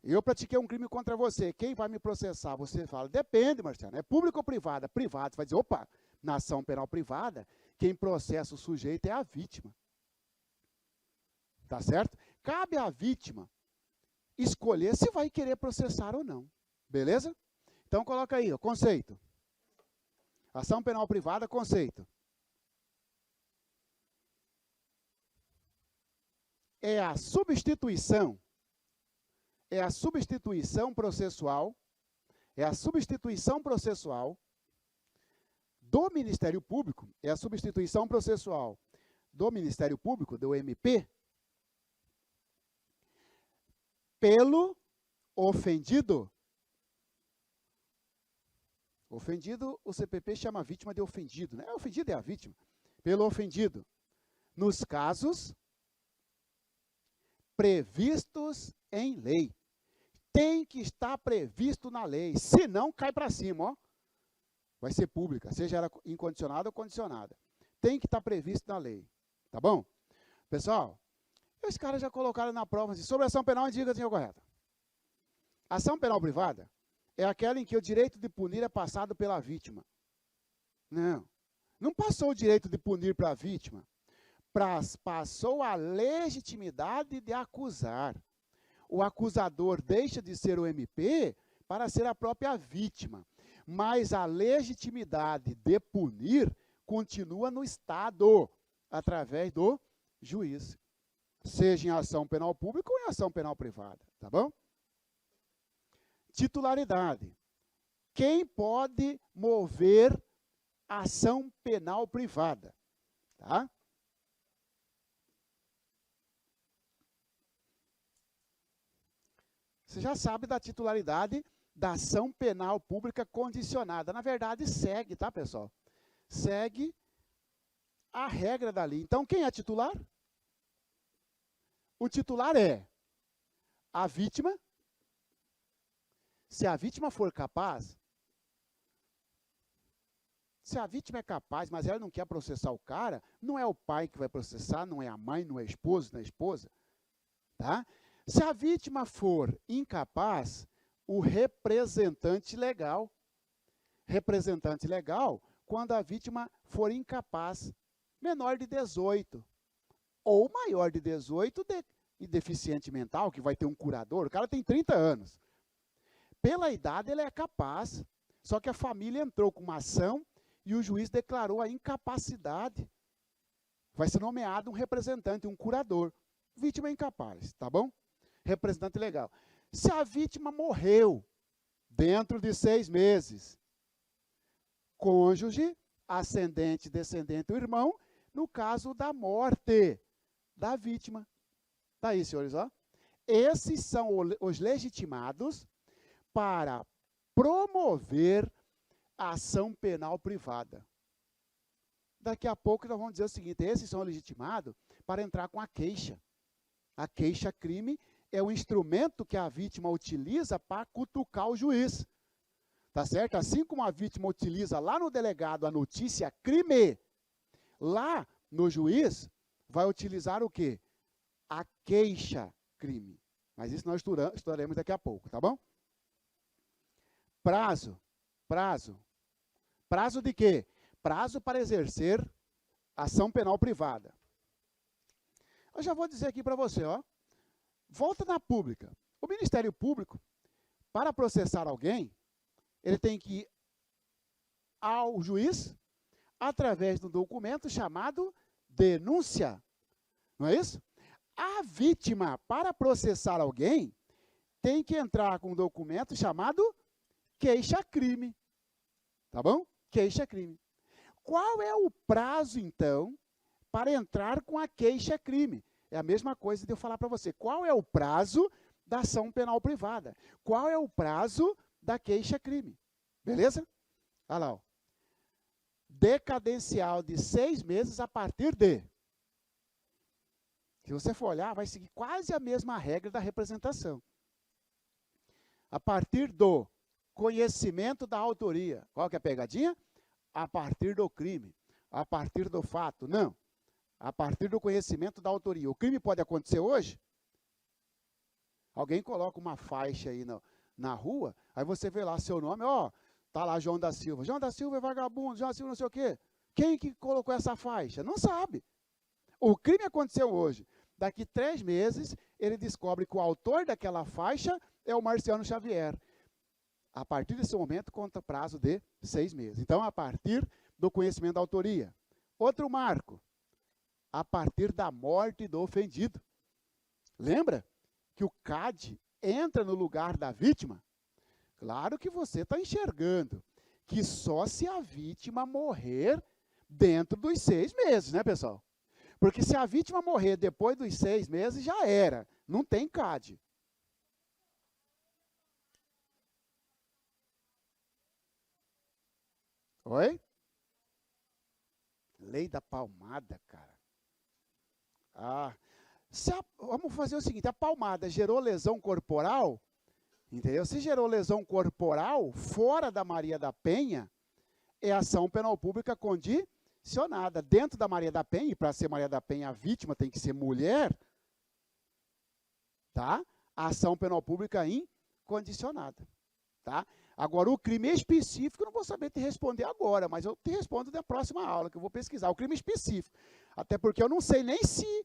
eu pratiquei um crime contra você, quem vai me processar? Você fala, depende, Marciano, é público ou privada? Privado, você vai dizer, opa, na ação penal privada, quem processa o sujeito é a vítima. Tá certo? Cabe à vítima escolher se vai querer processar ou não. Beleza? Então, coloca aí, ó, conceito. Ação penal privada, conceito. É a substituição processual, do Ministério Público, é a substituição processual do Ministério Público, do MP, pelo ofendido. Ofendido, o CPP chama a vítima de ofendido, né? O ofendido é a vítima. Pelo ofendido, nos casos previstos em lei. Tem que estar previsto na lei, senão cai para cima, ó. Vai ser pública, seja ela incondicionada ou condicionada. Tem que estar previsto na lei, tá bom? Pessoal, os caras já colocaram na prova assim, sobre ação penal, indica a senhor correta. Ação penal privada é aquela em que o direito de punir é passado pela vítima. Não passou o direito de punir para a vítima. Passou a legitimidade de acusar. O acusador deixa de ser o MP para ser a própria vítima. Mas a legitimidade de punir continua no Estado, através do juiz. Seja em ação penal pública ou em ação penal privada, tá bom? Titularidade. Quem pode mover ação penal privada, tá? Você já sabe da titularidade da ação penal pública condicionada. Na verdade, segue, tá, pessoal? Segue a regra da lei. Então, quem é titular? O titular é a vítima. Se a vítima for capaz, se a vítima é capaz, mas ela não quer processar o cara, não é o pai que vai processar, não é a mãe, não é o esposo, não é a esposa, tá? Se a vítima for incapaz, o representante legal, quando a vítima for incapaz, menor de 18, ou maior de 18 e deficiente mental, que vai ter um curador, o cara tem 30 anos. Pela idade ele é capaz, só que a família entrou com uma ação e o juiz declarou a incapacidade. Vai ser nomeado um representante, um curador. Vítima é incapaz, tá bom? Representante legal. Se a vítima morreu dentro de 6 meses, cônjuge, ascendente, descendente, o irmão, no caso da morte da vítima. Tá aí, senhores, ó. Esses são os legitimados para promover a ação penal privada. Daqui a pouco nós vamos dizer o seguinte, esses são legitimados para entrar com a queixa. A queixa-crime é o instrumento que a vítima utiliza para cutucar o juiz. Tá certo? Assim como a vítima utiliza lá no delegado a notícia crime, lá no juiz vai utilizar o quê? A queixa-crime. Mas isso nós estudaremos daqui a pouco, tá bom? Prazo. Prazo de quê? Prazo para exercer ação penal privada. Eu já vou dizer aqui para você, ó. Volta na pública. O Ministério Público, para processar alguém, ele tem que ir ao juiz através de um documento chamado denúncia. Não é isso? A vítima, para processar alguém, tem que entrar com um documento chamado queixa-crime. Tá bom? Queixa-crime. Qual é o prazo, então, para entrar com a queixa-crime? É a mesma coisa de eu falar para você. Qual é o prazo da ação penal privada? Qual é o prazo da queixa-crime? Beleza? Olha lá, ó. Decadencial de 6 meses a partir de. Se você for olhar, vai seguir quase a mesma regra da representação. A partir do conhecimento da autoria. Qual que é a pegadinha? A partir do crime. A partir do fato. Não. A partir do conhecimento da autoria. O crime pode acontecer hoje? Alguém coloca uma faixa aí na rua, aí você vê lá seu nome, ó, tá lá João da Silva. João da Silva é vagabundo, João da Silva não sei o quê. Quem que colocou essa faixa? Não sabe. O crime aconteceu hoje. Daqui 3 meses, ele descobre que o autor daquela faixa é o Marciano Xavier. A partir desse momento, conta prazo de 6 meses. Então, a partir do conhecimento da autoria. Outro marco, a partir da morte do ofendido. Lembra que o CAD entra no lugar da vítima? Claro que você está enxergando que só se a vítima morrer dentro dos 6 meses, né, pessoal? Porque se a vítima morrer depois dos 6 meses, já era. Não tem CAD. Oi? Lei da palmada, cara. Ah, vamos fazer o seguinte, a palmada gerou lesão corporal, entendeu? Se gerou lesão corporal, fora da Maria da Penha, é ação penal pública condicionada. Dentro da Maria da Penha, e para ser Maria da Penha, a vítima tem que ser mulher, tá? A ação penal pública incondicionada, tá? Agora, o crime específico, eu não vou saber te responder agora, mas eu te respondo na próxima aula, que eu vou pesquisar. O crime específico. Até porque eu não sei nem se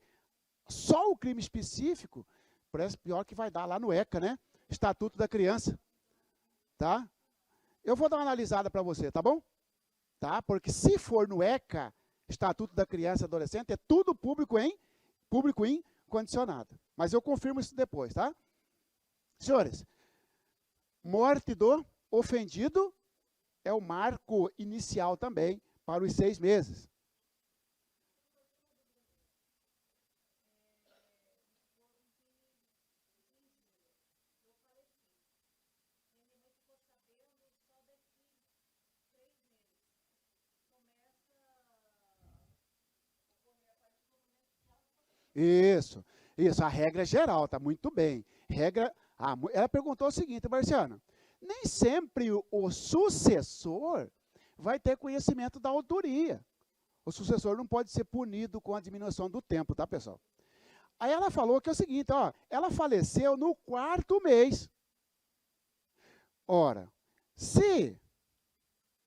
só o crime específico, parece pior que vai dar lá no ECA, né? Estatuto da Criança. Tá? Eu vou dar uma analisada para você, tá bom? Tá? Porque se for no ECA, Estatuto da Criança e Adolescente, é tudo público incondicionado. Mas eu confirmo isso depois, tá? Senhores, morte do ofendido é o marco inicial também para os 6 meses. Isso, a regra é geral, tá muito bem. Ela perguntou o seguinte, Marciana, nem sempre o sucessor vai ter conhecimento da autoria. O sucessor não pode ser punido com a diminuição do tempo, tá, pessoal? Aí ela falou que é o seguinte, ó, ela faleceu no 4º mês. Ora, se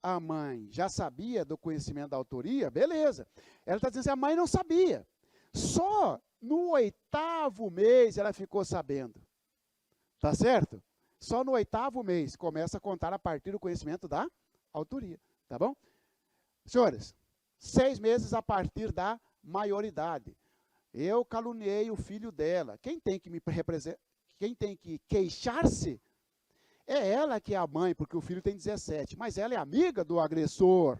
a mãe já sabia do conhecimento da autoria, beleza. Ela está dizendo que a mãe não sabia. Só no 8º mês ela ficou sabendo. Tá certo? Só no 8º mês começa a contar a partir do conhecimento da autoria. Tá bom? Senhores, 6 meses a partir da maioridade. Eu caluniei o filho dela. Quem tem que me representar? Quem tem que queixar-se é ela que é a mãe, porque o filho tem 17. Mas ela é amiga do agressor.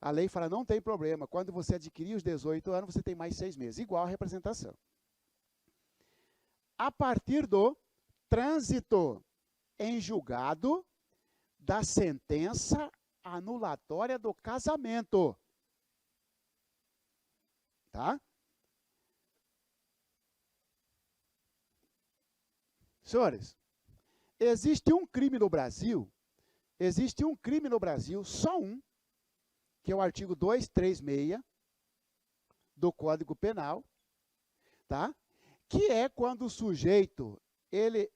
A lei fala, não tem problema. Quando você adquirir os 18 anos, você tem mais 6 meses. Igual a representação. A partir do trânsito em julgado da sentença anulatória do casamento. Tá? Senhores, existe um crime no Brasil, só um, que é o artigo 236 do Código Penal, tá? Que é quando o sujeito, ele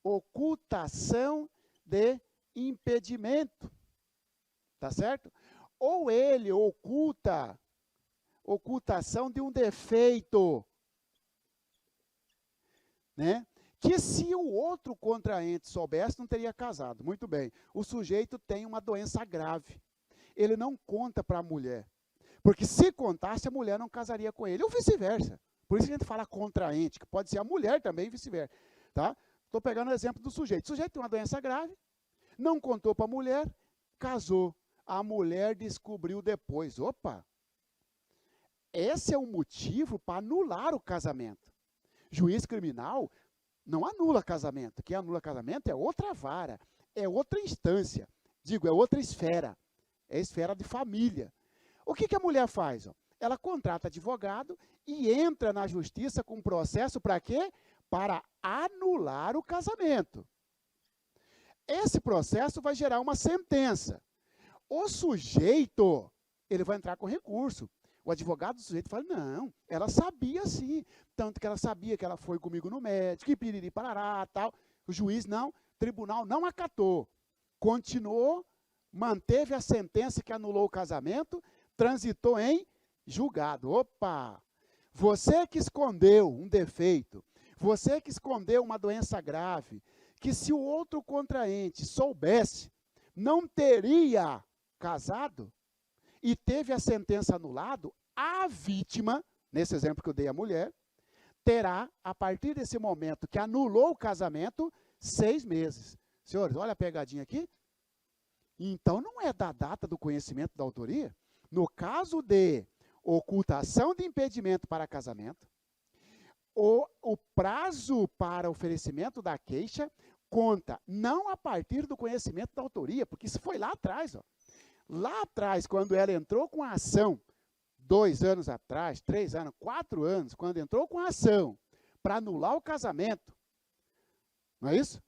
ocultação de impedimento, tá certo? Ou ele oculta ocultação de um defeito, né? Que se o outro contraente soubesse, não teria casado. Muito bem. O sujeito tem uma doença grave. Ele não conta para a mulher. Porque se contasse, a mulher não casaria com ele. Ou vice-versa. Por isso que a gente fala contraente, que pode ser a mulher também e vice-versa. Tá? Estou pegando o exemplo do sujeito. O sujeito tem uma doença grave, não contou para a mulher, casou. A mulher descobriu depois. Opa! Esse é o motivo para anular o casamento. Juiz criminal não anula casamento. Quem anula casamento é outra vara, é outra instância. Digo, é outra esfera. É a esfera de família. O que a mulher faz? Ó? Ela contrata advogado e entra na justiça com um processo para quê? Para anular o casamento. Esse processo vai gerar uma sentença. O sujeito, ele vai entrar com recurso. O advogado do sujeito fala, não, ela sabia sim. Tanto que ela sabia que ela foi comigo no médico, e piriri parará, tal. O juiz não, o tribunal não acatou. Continuou, manteve a sentença que anulou o casamento, transitou em julgado. Opa! Você que escondeu um defeito, você que escondeu uma doença grave, que se o outro contraente soubesse, não teria casado e teve a sentença anulada, a vítima, nesse exemplo que eu dei à mulher, terá, a partir desse momento que anulou o casamento, 6 meses. Senhores, olha a pegadinha aqui. Então, não é da data do conhecimento da autoria. No caso de ocultação de impedimento para casamento, o prazo para oferecimento da queixa conta não a partir do conhecimento da autoria, porque isso foi lá atrás. Ó. Lá atrás, quando ela entrou com a ação, 2 anos atrás, 3 anos, 4 anos, quando entrou com a ação para anular o casamento, não é isso?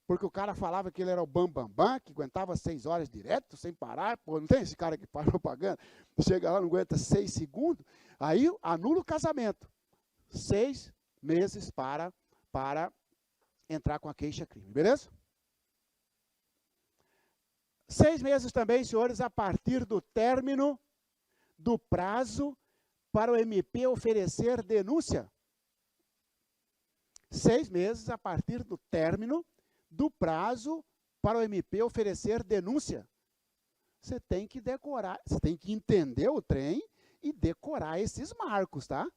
Porque o cara falava que ele era o bambambam, que aguentava 6 horas direto, sem parar. Pô, não tem esse cara que faz propaganda? Chega lá, não aguenta 6 segundos, aí anula o casamento. 6 meses para entrar com a queixa-crime, beleza? 6 meses também, senhores, a partir do término do prazo para o MP oferecer denúncia. 6 meses a partir do término do prazo para o MP oferecer denúncia. Você tem que decorar, você tem que entender o trem e decorar esses marcos, tá?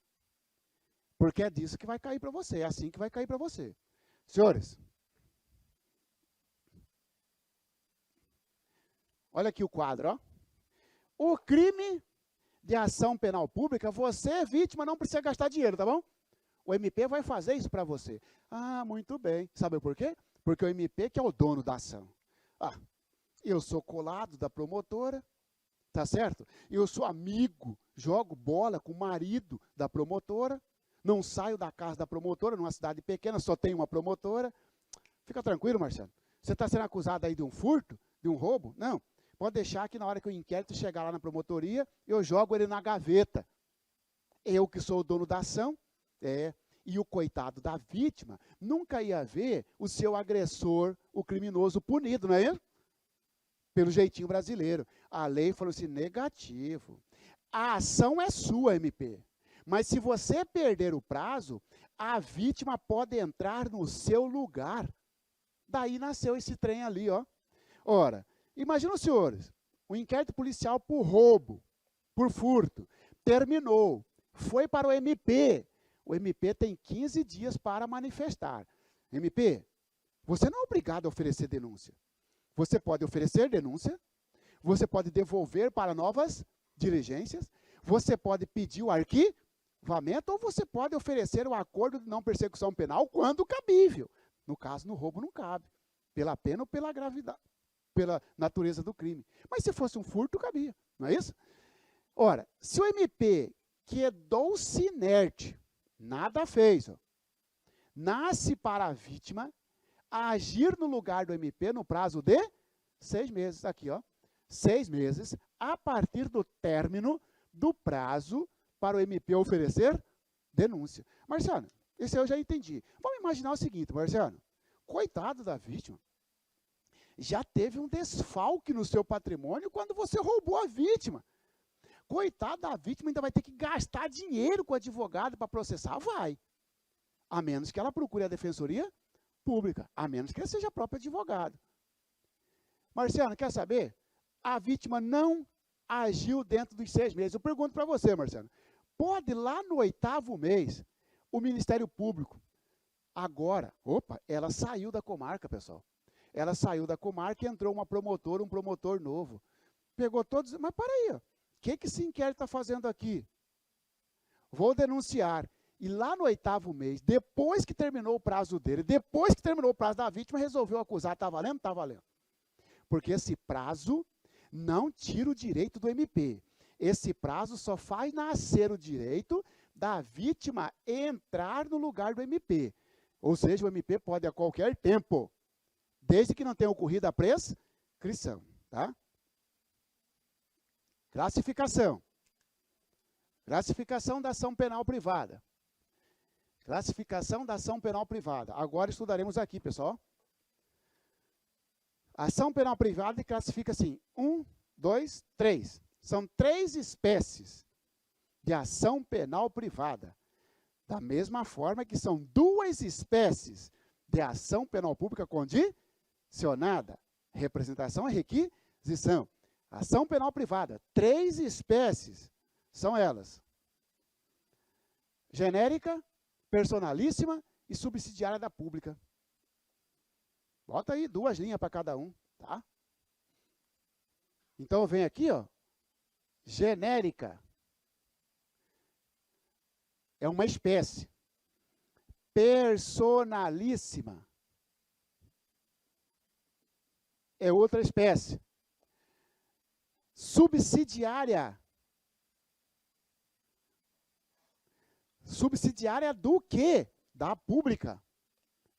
Porque é disso que vai cair para você, é assim que vai cair para você. Senhores, olha aqui o quadro, ó. O crime de ação penal pública, você, vítima, não precisa gastar dinheiro, tá bom? O MP vai fazer isso para você. Ah, muito bem. Sabe por quê? Porque o MP que é o dono da ação. Ah, eu sou colado da promotora, tá certo? Eu sou amigo, jogo bola com o marido da promotora, não saio da casa da promotora, numa cidade pequena, só tem uma promotora. Fica tranquilo, Marcelo. Você está sendo acusado aí de um furto, de um roubo? Não. Pode deixar que na hora que o inquérito chegar lá na promotoria, eu jogo ele na gaveta. Eu que sou o dono da ação, e o coitado da vítima nunca ia ver o seu agressor, o criminoso, punido, não é ele? Pelo jeitinho brasileiro. A lei falou assim, negativo. A ação é sua, MP. Mas se você perder o prazo, a vítima pode entrar no seu lugar. Daí nasceu esse trem ali, ó. Ora, imagina os senhores, o inquérito policial por roubo, por furto, terminou, foi para o MP. O MP tem 15 dias para manifestar. MP, você não é obrigado a oferecer denúncia. Você pode oferecer denúncia, você pode devolver para novas diligências, você pode pedir o arquivamento ou você pode oferecer o acordo de não persecução penal quando cabível. No caso, no roubo não cabe, pela pena ou pela gravidade, pela natureza do crime. Mas se fosse um furto, cabia, não é isso? Ora, se o MP quedou-se inerte, nada fez, ó, nasce para a vítima agir no lugar do MP no prazo de 6 meses, aqui, ó, 6 meses, a partir do término do prazo para o MP oferecer denúncia. Marciano, esse eu já entendi. Vamos imaginar o seguinte, Marciano, coitado da vítima, já teve um desfalque no seu patrimônio quando você roubou a vítima. coitada da vítima ainda vai ter que gastar dinheiro com o advogado para processar? Vai. A menos que ela procure a defensoria pública, a menos que ele seja próprio advogado. Marciano, quer saber? A vítima não agiu dentro dos 6 meses. Eu pergunto para você, Marciano, pode lá no 8º mês, o Ministério Público, agora, ela saiu da comarca, pessoal. Ela saiu da comarca e entrou uma promotora, um promotor novo. Pegou todos, mas peraí, o que esse inquérito está fazendo aqui? Vou denunciar. E lá no 8º mês, depois que terminou o prazo dele, depois que terminou o prazo da vítima, resolveu acusar. Está valendo? Está valendo. Porque esse prazo não tira o direito do MP. Esse prazo só faz nascer o direito da vítima entrar no lugar do MP. Ou seja, o MP pode a qualquer tempo, desde que não tenha ocorrido a prescrição. Tá? Classificação. Classificação da ação penal privada. Classificação da ação penal privada. Agora estudaremos aqui, pessoal. A ação penal privada classifica assim, 1, 2, 3. São 3 espécies de ação penal privada. Da mesma forma que são 2 espécies de ação penal pública condicionada. Representação e requisição. Ação penal privada, 3 espécies são elas. Genérica, personalíssima e subsidiária da pública. Bota aí 2 linhas para cada um, tá? Então, vem aqui, ó, genérica. É uma espécie. Personalíssima é outra espécie. Subsidiária. Subsidiária do quê? Da pública.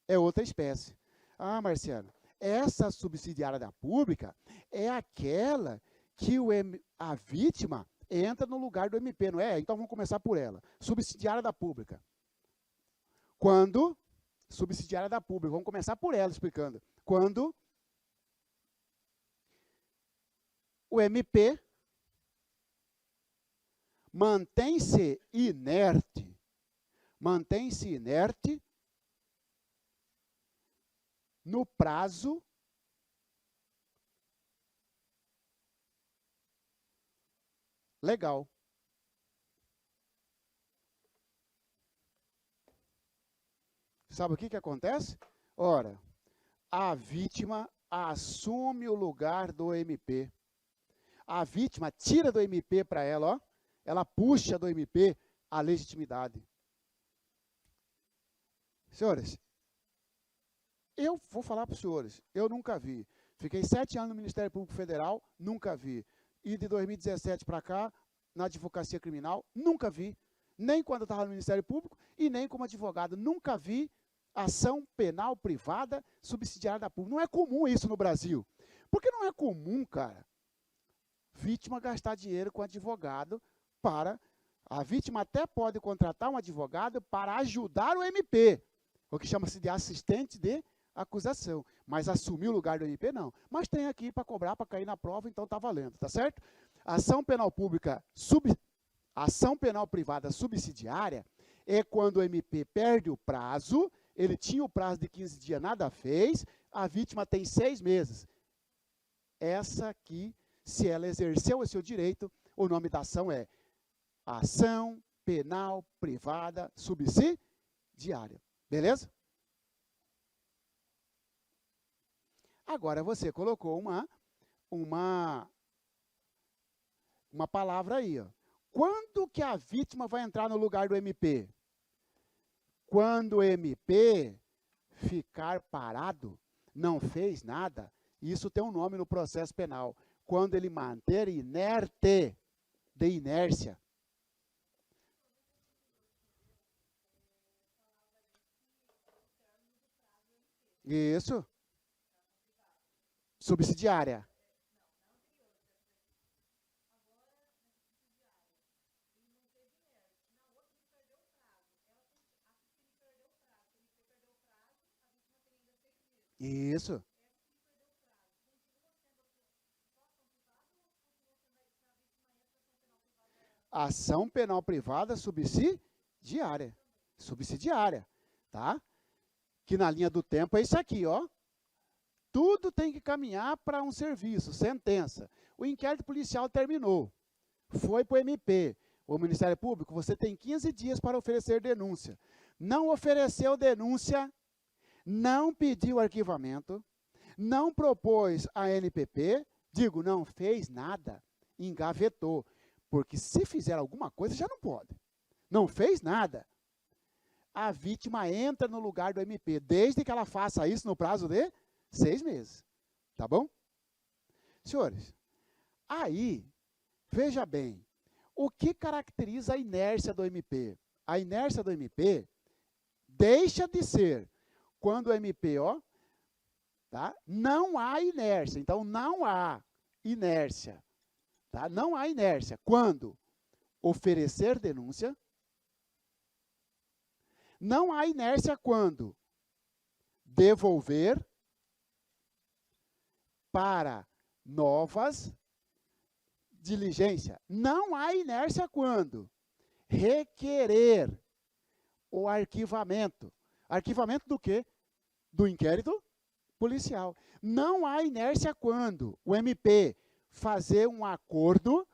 É outra espécie. Ah, Marciano, essa subsidiária da pública é aquela que a vítima entra no lugar do MP, não é? Então vamos começar por ela. Subsidiária da pública. Quando, subsidiária da pública, vamos começar por ela explicando. Quando o MP mantém-se inerte no prazo legal. Sabe o que acontece? Ora, a vítima assume o lugar do MP. A vítima tira do MP para ela, ó, ela puxa do MP a legitimidade. Senhores, eu vou falar para os senhores, eu nunca vi. Fiquei 7 anos no Ministério Público Federal, nunca vi. E de 2017 para cá, na advocacia criminal, nunca vi. Nem quando eu estava no Ministério Público e nem como advogado. Nunca vi ação penal privada subsidiária da pública. Não é comum isso no Brasil. Porque não é comum, cara, vítima gastar dinheiro com advogado para... A vítima até pode contratar um advogado para ajudar o MP, o que chama-se de assistente de acusação. Mas assumir o lugar do MP, não. Mas tem aqui para cobrar, para cair na prova, então está valendo, tá certo? Ação penal pública, ação penal privada subsidiária é quando o MP perde o prazo, ele tinha o prazo de 15 dias, nada fez, a vítima tem 6 meses. Essa aqui, se ela exerceu o seu direito, o nome da ação é ação penal privada subsidiária. Beleza? Agora você colocou uma palavra aí, ó. Quando que a vítima vai entrar no lugar do MP? Quando o MP ficar parado, não fez nada, isso tem um nome no processo penal. Quando ele manter inerte, de inércia. Isso. Subsidiária. Isso. ação penal privada subsidiária. Subsidiária, tá? Que na linha do tempo é isso aqui, ó. Tudo tem que caminhar para um serviço, sentença. O inquérito policial terminou. Foi para o MP. O Ministério Público, você tem 15 dias para oferecer denúncia. Não ofereceu denúncia, não pediu arquivamento, não propôs a NPP, digo, não fez nada, engavetou. Porque se fizer alguma coisa, já não pode. Não fez nada. A vítima entra no lugar do MP, desde que ela faça isso no prazo de 6 meses. Tá bom? Senhores, aí, veja bem, o que caracteriza a inércia do MP? A inércia do MP deixa de ser quando o MP, ó, tá? Não há inércia. Então, não há inércia. Tá? Não há inércia. Quando oferecer denúncia. Não há inércia quando devolver para novas diligências. Não há inércia quando requerer o arquivamento. Arquivamento do quê? Do inquérito policial. Não há inércia quando o MP fazer um acordo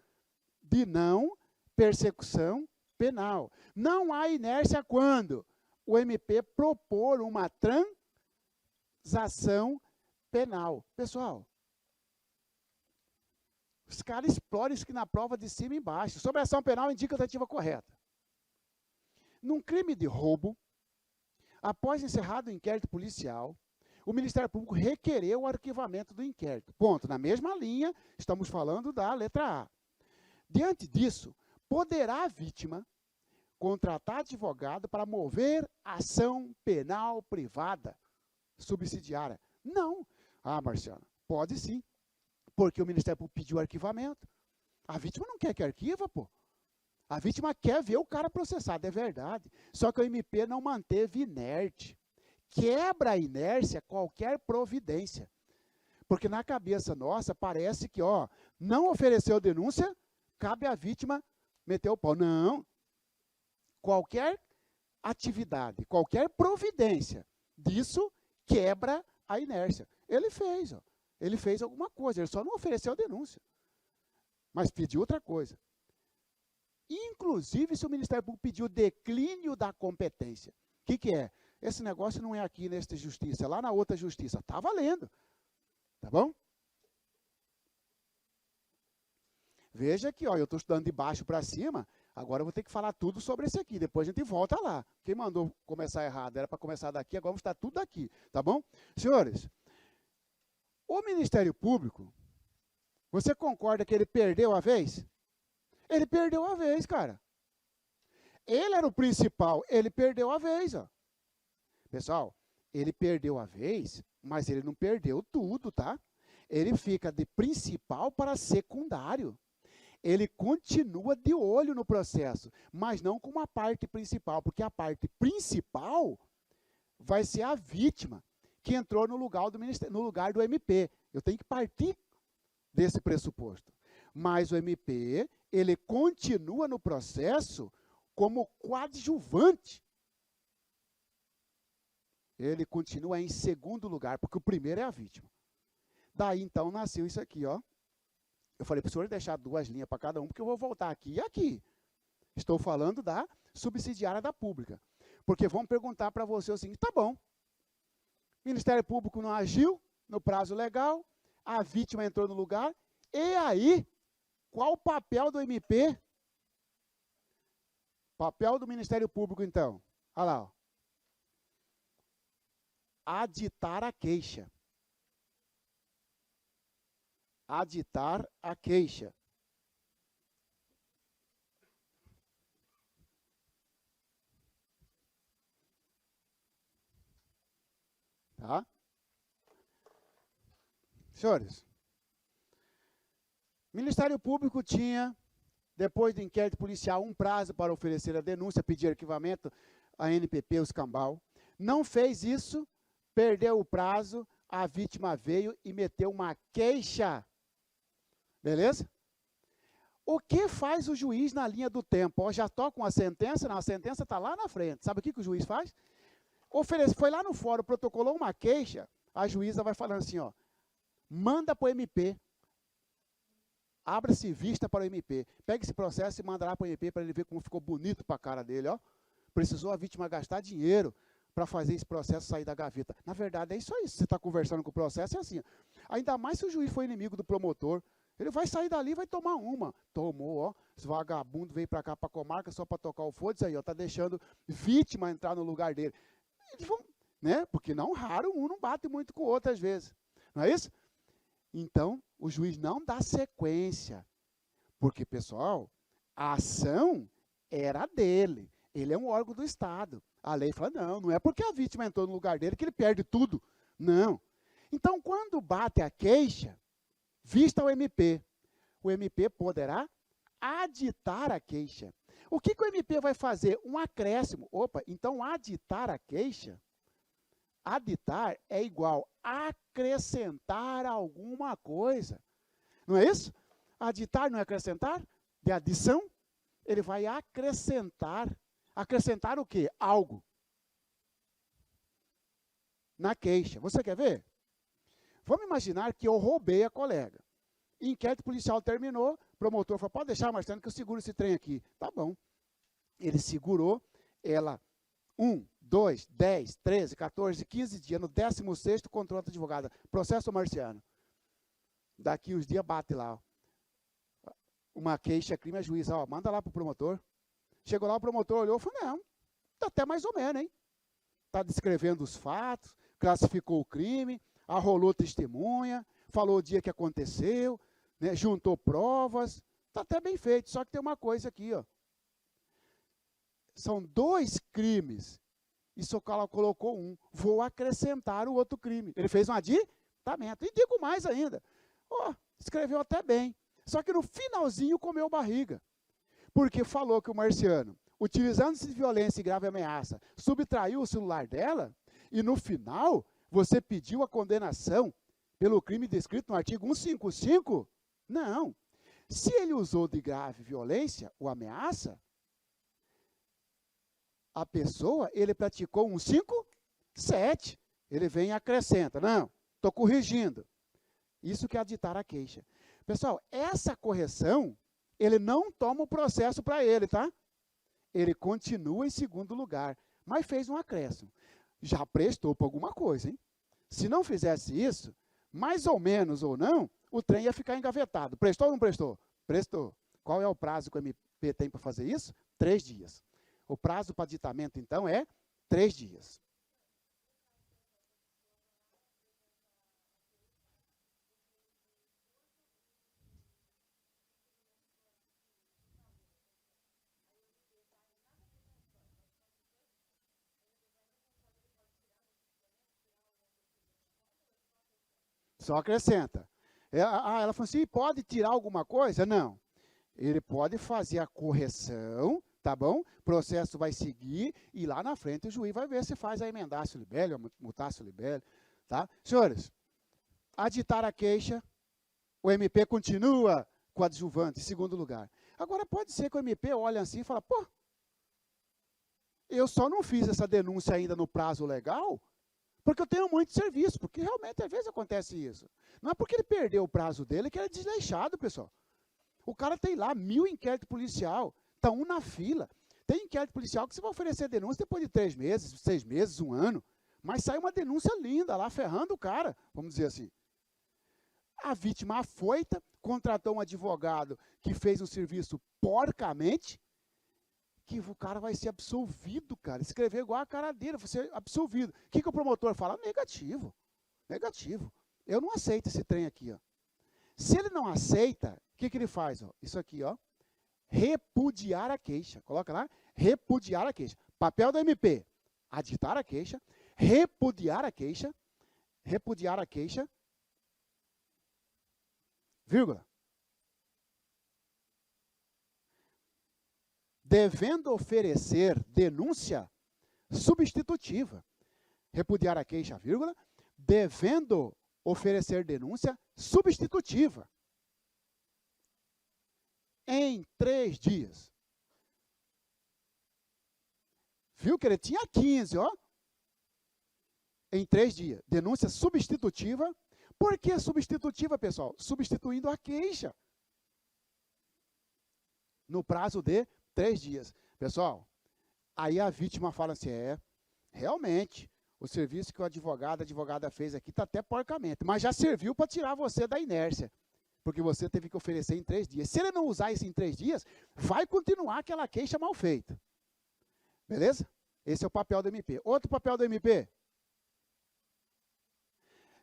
de não persecução penal. Não há inércia quando o MP propor uma transação penal. Pessoal, os caras exploram isso aqui na prova de cima e embaixo. Sobre a ação penal, indica a tentativa correta. Num crime de roubo, após encerrado o inquérito policial, o Ministério Público requereu o arquivamento do inquérito. Ponto. Na mesma linha, estamos falando da letra A. Diante disso, poderá a vítima contratar advogado para mover ação penal privada subsidiária? Não. Ah, Marciana, pode sim. Porque o Ministério Público pediu arquivamento. A vítima não quer que arquiva, pô. A vítima quer ver o cara processado, é verdade. Só que o MP não manteve inerte. Quebra a inércia qualquer providência. Porque na cabeça nossa parece que, ó, não ofereceu denúncia, cabe à vítima meter o pau. Não. Qualquer atividade, qualquer providência disso quebra a inércia. Ele fez, ó. Ele fez alguma coisa, ele só não ofereceu a denúncia. Mas pediu outra coisa. Inclusive, se o Ministério Público pediu declínio da competência. O que é? Esse negócio não é aqui nesta justiça, é lá na outra justiça. Está valendo. Tá bom? Veja aqui, ó, eu estou estudando de baixo para cima, agora eu vou ter que falar tudo sobre esse aqui, depois a gente volta lá. Quem mandou começar errado era para começar daqui, agora vamos estar tudo aqui, tá bom? Senhores, o Ministério Público, você concorda que ele perdeu a vez? Ele perdeu a vez, cara. Ele era o principal, ele perdeu a vez, ó. Pessoal, ele perdeu a vez, mas ele não perdeu tudo, tá? Ele fica de principal para secundário. Ele continua de olho no processo, mas não como a parte principal, porque a parte principal vai ser a vítima que entrou no lugar do MP. Eu tenho que partir desse pressuposto. Mas o MP, ele continua no processo como coadjuvante. Ele continua em segundo lugar, porque o primeiro é a vítima. Daí, então, nasceu isso aqui, ó. Eu falei para o senhor deixar 2 linhas para cada um, porque eu vou voltar aqui e aqui. Estou falando da subsidiária da pública. Porque vão perguntar para você o seguinte, tá bom, Ministério Público não agiu no prazo legal, a vítima entrou no lugar, e aí, qual o papel do MP? Papel do Ministério Público, então. Olha lá, ó. Aditar a queixa. Aditar a queixa. Tá? Senhores, o Ministério Público tinha, depois do inquérito policial, um prazo para oferecer a denúncia, pedir arquivamento, a NPP, o escambau. Não fez isso, perdeu o prazo, a vítima veio e meteu uma queixa. Beleza? O que faz o juiz na linha do tempo? Ó, já estou com a sentença, não, a sentença está lá na frente. Sabe o que o juiz faz? Foi lá no fórum, protocolou uma queixa, a juíza vai falando assim, ó, manda para o MP, abra-se vista para o MP, pega esse processo e manda lá para o MP para ele ver como ficou bonito para a cara dele, ó. Precisou a vítima gastar dinheiro para fazer esse processo sair da gaveta. Na verdade, é isso aí. Se você está conversando com o processo, é assim. Ainda mais se o juiz for inimigo do promotor. Ele vai sair dali e vai tomar uma. Tomou, ó. Esse vagabundo veio para cá, para a comarca, só para tocar o foda-se aí, ó. Está deixando vítima entrar no lugar dele. Eles vão, né? Porque não raro, um não bate muito com o outro às vezes. Não é isso? Então, o juiz não dá sequência. Porque, pessoal, a ação era dele. Ele é um órgão do Estado. A lei fala, não é porque a vítima entrou no lugar dele que ele perde tudo. Não. Então, quando bate a queixa, vista o MP poderá aditar a queixa. O que o MP vai fazer? Um acréscimo. Opa, então aditar a queixa, aditar é igual a acrescentar alguma coisa. Não é isso? Aditar não é acrescentar? De adição, ele vai acrescentar. Acrescentar o quê? Algo. Na queixa. Você quer ver? Vamos imaginar que eu roubei a colega. Inquérito policial terminou, o promotor falou, pode deixar, Marcelo, que eu seguro esse trem aqui. Tá bom. Ele segurou, ela 1, 2, 10, 13, 14, 15 dias, no 16º, contrato advogada. Processo Marciano. Daqui uns dias bate lá, ó. Uma queixa, crime, a juíza, ó, manda lá para o promotor. Chegou lá, o promotor olhou e falou, não, tá até mais ou menos, hein? Está descrevendo os fatos, classificou o crime, arrolou testemunha, falou o dia que aconteceu, né, juntou provas, está até bem feito, só que tem uma coisa aqui, ó. São 2 crimes, e Socala colocou um, vou acrescentar o outro crime. Ele fez um aditamento, e digo mais ainda, ó, escreveu até bem, só que no finalzinho comeu barriga. Porque falou que o Marciano, utilizando-se de violência e grave ameaça, subtraiu o celular dela, e no final, você pediu a condenação pelo crime descrito no artigo 155? Não. Se ele usou de grave violência ou ameaça, a pessoa, ele praticou 157. Ele vem e acrescenta. Não, estou corrigindo. Isso que é aditar a queixa. Pessoal, essa correção, ele não toma o processo para ele, tá? Ele continua em segundo lugar, mas fez um acréscimo. Já prestou para alguma coisa, hein? Se não fizesse isso, mais ou menos ou não, o trem ia ficar engavetado. Prestou ou não prestou? Prestou. Qual é o prazo que o MP tem para fazer isso? 3 dias. O prazo para aditamento, então, é 3 dias. Só acrescenta. Ela falou assim, pode tirar alguma coisa? Não. Ele pode fazer a correção, tá bom? O processo vai seguir e lá na frente o juiz vai ver se faz a emendácio libellio, a mutácio libellio, tá? Senhores, aditar a queixa, o MP continua com o adjuvante, em segundo lugar. Agora, pode ser que o MP olhe assim e fala, pô, eu só não fiz essa denúncia ainda no prazo legal, porque eu tenho muito serviço, porque realmente às vezes acontece isso. Não é porque ele perdeu o prazo dele que ele é desleixado, pessoal. O cara tem lá 1000 inquéritos policial, está um na fila. Tem inquérito policial que você vai oferecer denúncia depois de 3 meses, 6 meses, 1 ano, mas sai uma denúncia linda lá, ferrando o cara, vamos dizer assim. A vítima afoita, contratou um advogado que fez um serviço porcamente, que o cara vai ser absolvido, cara. Escrever igual a cara dele, vai ser absolvido. O que o promotor fala? Negativo. Negativo. Eu não aceito esse trem aqui, ó. Se ele não aceita, o que ele faz? Ó? Isso aqui, ó. Repudiar a queixa. Coloca lá. Repudiar a queixa. Papel do MP. Aditar a queixa. Repudiar a queixa. Repudiar a queixa. Vírgula. Devendo oferecer denúncia substitutiva. Repudiar a queixa, vírgula, devendo oferecer denúncia substitutiva. em 3 dias. Viu que ele tinha 15, ó. Em 3 dias. Denúncia substitutiva. Por que substitutiva, pessoal? Substituindo a queixa. No prazo de 3 dias. Pessoal, aí a vítima fala assim, realmente, o serviço que a advogada fez aqui está até porcamente, mas já serviu para tirar você da inércia, porque você teve que oferecer em 3 dias. Se ele não usar isso em 3 dias, vai continuar aquela queixa mal feita. Beleza? Esse é o papel do MP. Outro papel do MP.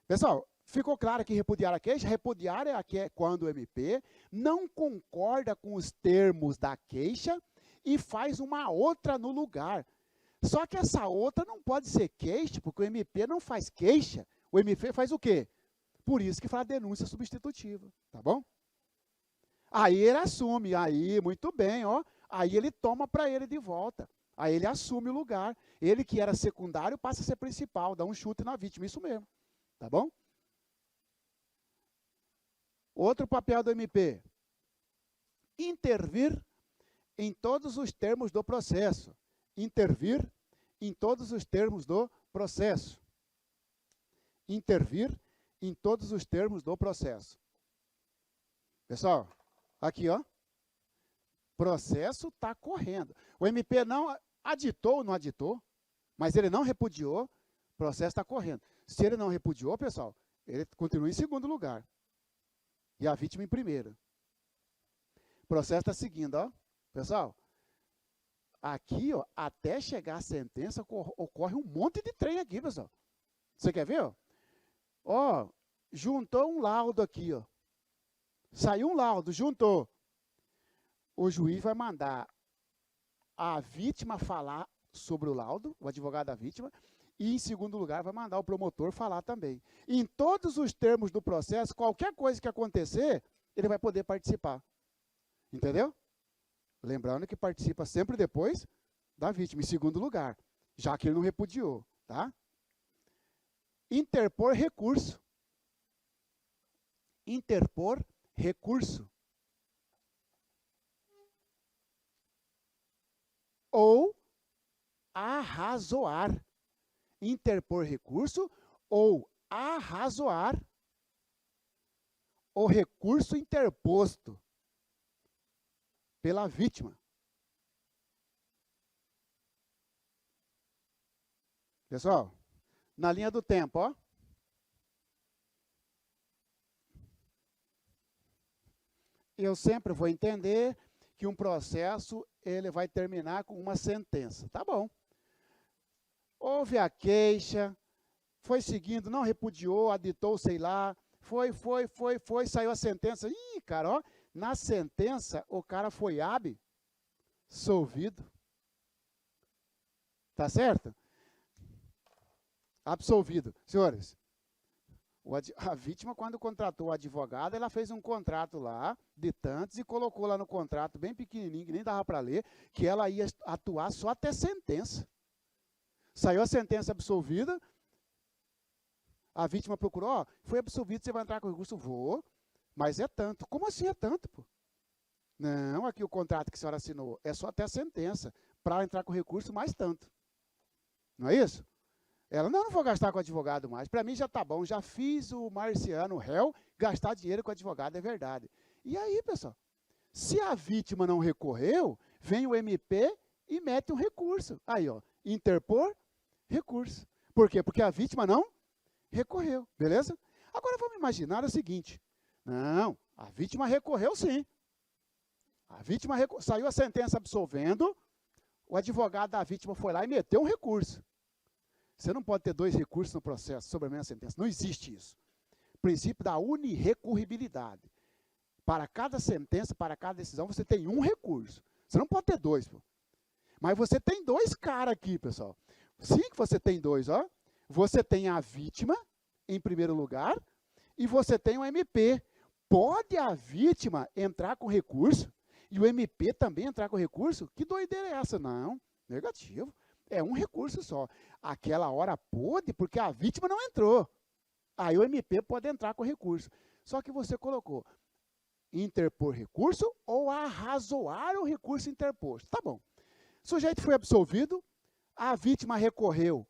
Pessoal, ficou claro que repudiar a queixa? Repudiar é quando o MP não concorda com os termos da queixa e faz uma outra no lugar. Só que essa outra não pode ser queixa, porque o MP não faz queixa. O MP faz o quê? Por isso que fala denúncia substitutiva, tá bom? Aí ele assume, aí, muito bem, ó. Aí ele toma para ele de volta. Aí ele assume o lugar. Ele que era secundário passa a ser principal, dá um chute na vítima, isso mesmo. Tá bom? Outro papel do MP. Intervir em todos os termos do processo. Intervir em todos os termos do processo. Intervir em todos os termos do processo. Pessoal, aqui, ó. Processo está correndo. O MP não aditou ou não aditou, mas ele não repudiou, o processo está correndo. Se ele não repudiou, pessoal, ele continua em segundo lugar. E a vítima em primeiro. O processo está seguindo, ó. Pessoal, aqui, ó, até chegar a sentença, ocorre um monte de trem aqui, pessoal. Você quer ver, ó? Ó, juntou um laudo aqui, ó. Saiu um laudo, juntou. O juiz vai mandar a vítima falar sobre o laudo, o advogado da vítima, e, em segundo lugar, vai mandar o promotor falar também. Em todos os termos do processo, qualquer coisa que acontecer, ele vai poder participar. Entendeu? Lembrando que participa sempre depois da vítima, em segundo lugar, já que ele não repudiou, tá? Interpor recurso. Interpor recurso. Ou arrazoar. Interpor recurso ou arrazoar o recurso interposto pela vítima. Pessoal, na linha do tempo, ó. Eu sempre vou entender que um processo ele vai terminar com uma sentença. Tá bom. Houve a queixa, foi seguindo, não repudiou, aditou, sei lá, foi, saiu a sentença. Ih, cara, ó, na sentença o cara foi absolvido. Tá certo? Absolvido. Senhores, a vítima, quando contratou o advogado, ela fez um contrato lá, de tantos, e colocou lá no contrato, bem pequenininho, que nem dava para ler, que ela ia atuar só até sentença. Saiu a sentença absolvida, a vítima procurou, ó, foi absolvido, você vai entrar com recurso? Vou, mas é tanto. Como assim é tanto, pô? Não, aqui o contrato que a senhora assinou é só até a sentença, para entrar com recurso, mais tanto. Não é isso? Ela, não vou gastar com advogado mais, para mim já tá bom, já fiz o marciano, o réu, gastar dinheiro com advogado, é verdade. E aí, pessoal, se a vítima não recorreu, vem o MP e mete um recurso. Aí, ó, interpor recurso. Por quê? Porque a vítima não recorreu, beleza? Agora vamos imaginar o seguinte, não, a vítima recorreu sim. A vítima saiu a sentença absolvendo, o advogado da vítima foi lá e meteu um recurso. Você não pode ter 2 recursos no processo sobre a mesma sentença, não existe isso. Princípio da unirrecurribilidade. Para cada sentença, para cada decisão, você tem um recurso. Você não pode ter 2, pô. Mas você tem 2 caras aqui, pessoal. Sim que você tem 2, ó. Você tem a vítima, em primeiro lugar, e você tem o MP. Pode a vítima entrar com recurso e o MP também entrar com recurso? Que doideira é essa? Não, negativo. É um recurso só. Aquela hora pôde porque a vítima não entrou. Aí o MP pode entrar com recurso. Só que você colocou interpor recurso ou arrazoar o recurso interposto. Tá bom. O sujeito foi absolvido, a vítima recorreu.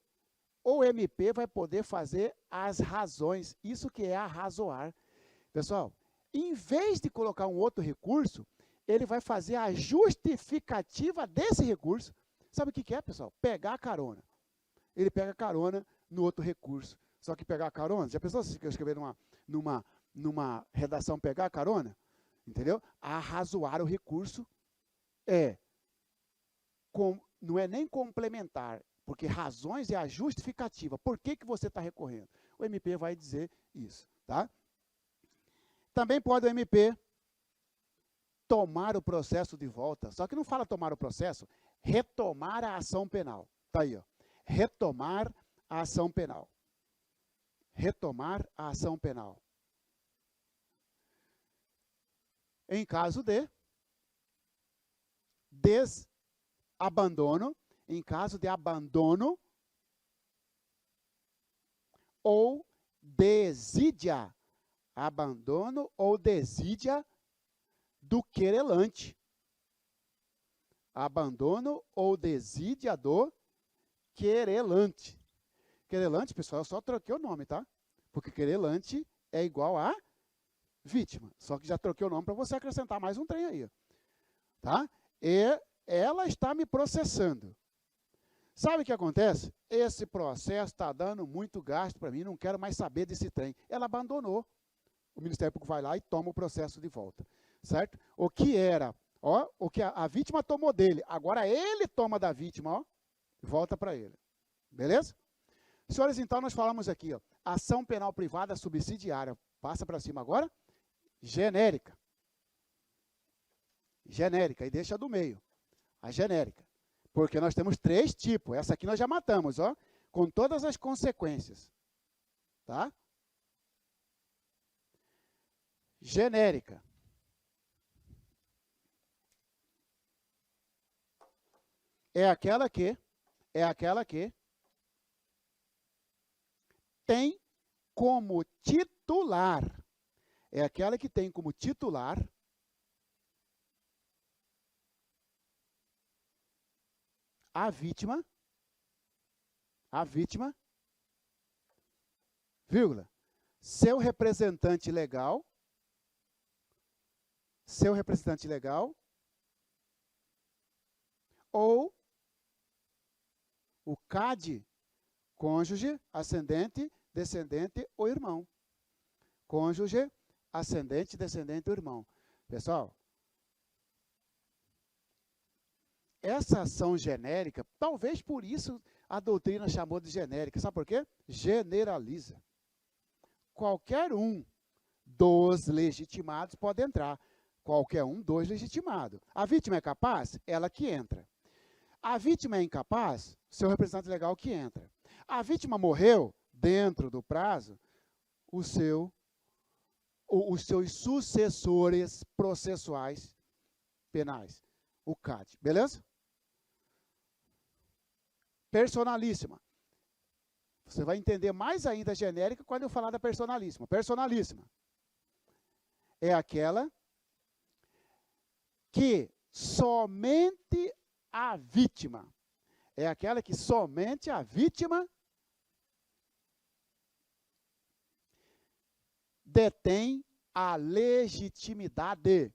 O MP vai poder fazer as razões. Isso que é arrazoar. Pessoal, em vez de colocar um outro recurso, ele vai fazer a justificativa desse recurso. Sabe o que é, pessoal? Pegar a carona. Ele pega a carona no outro recurso. Só que pegar a carona, já pensou se eu escrever numa redação pegar a carona? Entendeu? Arrazoar o recurso não é nem complementar, porque razões é a justificativa. Por que você está recorrendo? O MP vai dizer isso, tá? Também pode o MP tomar o processo de volta, só que não fala tomar o processo, retomar a ação penal. Tá aí, ó. Retomar a ação penal. Retomar a ação penal. Em caso de desabandono, em caso de abandono ou desídia, abandono ou desídia do querelante. Abandono ou desídia do querelante. Querelante, pessoal, eu só troquei o nome, tá? Porque querelante é igual a vítima. Só que já troquei o nome para você acrescentar mais um trem aí. Tá? E ela está me processando. Sabe o que acontece? Esse processo está dando muito gasto para mim, não quero mais saber desse trem. Ela abandonou. O Ministério Público vai lá e toma o processo de volta. Certo? O que era, ó, o que a vítima tomou dele, agora ele toma da vítima, ó, e volta para ele. Beleza? Senhores, então nós falamos aqui, ó, ação penal privada subsidiária. Passa para cima agora. Genérica. Genérica, e deixa do meio. A genérica. Porque nós temos 3 tipos. Essa aqui nós já matamos, ó, com todas as consequências. Tá? Genérica. É aquela que tem como titular. É aquela que tem como titular a vítima, vírgula, seu representante legal, ou o CAD, cônjuge, ascendente, descendente ou irmão. Cônjuge, ascendente, descendente ou irmão. Pessoal, essa ação genérica, talvez por isso a doutrina chamou de genérica. Sabe por quê? Generaliza. Qualquer um dos legitimados pode entrar. Qualquer um dos legitimados. A vítima é capaz? Ela que entra. A vítima é incapaz? Seu representante legal que entra. A vítima morreu? Dentro do prazo, os seus sucessores processuais penais. O CAD. Beleza? Personalíssima. Você vai entender mais ainda a genérica quando eu falar da personalíssima. Personalíssima é aquela que somente a vítima, detém a legitimidade.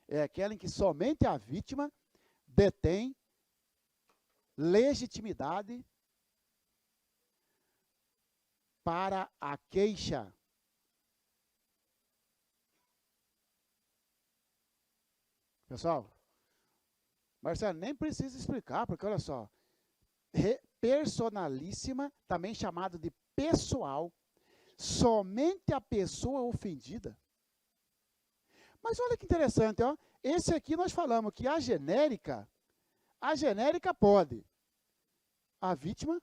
É aquela em que somente a vítima detém legitimidade para a queixa. Pessoal, Marcelo, nem precisa explicar, porque olha só, personalíssima, também chamado de pessoal, somente a pessoa ofendida. Mas olha que interessante, ó, esse aqui nós falamos que a genérica pode a vítima,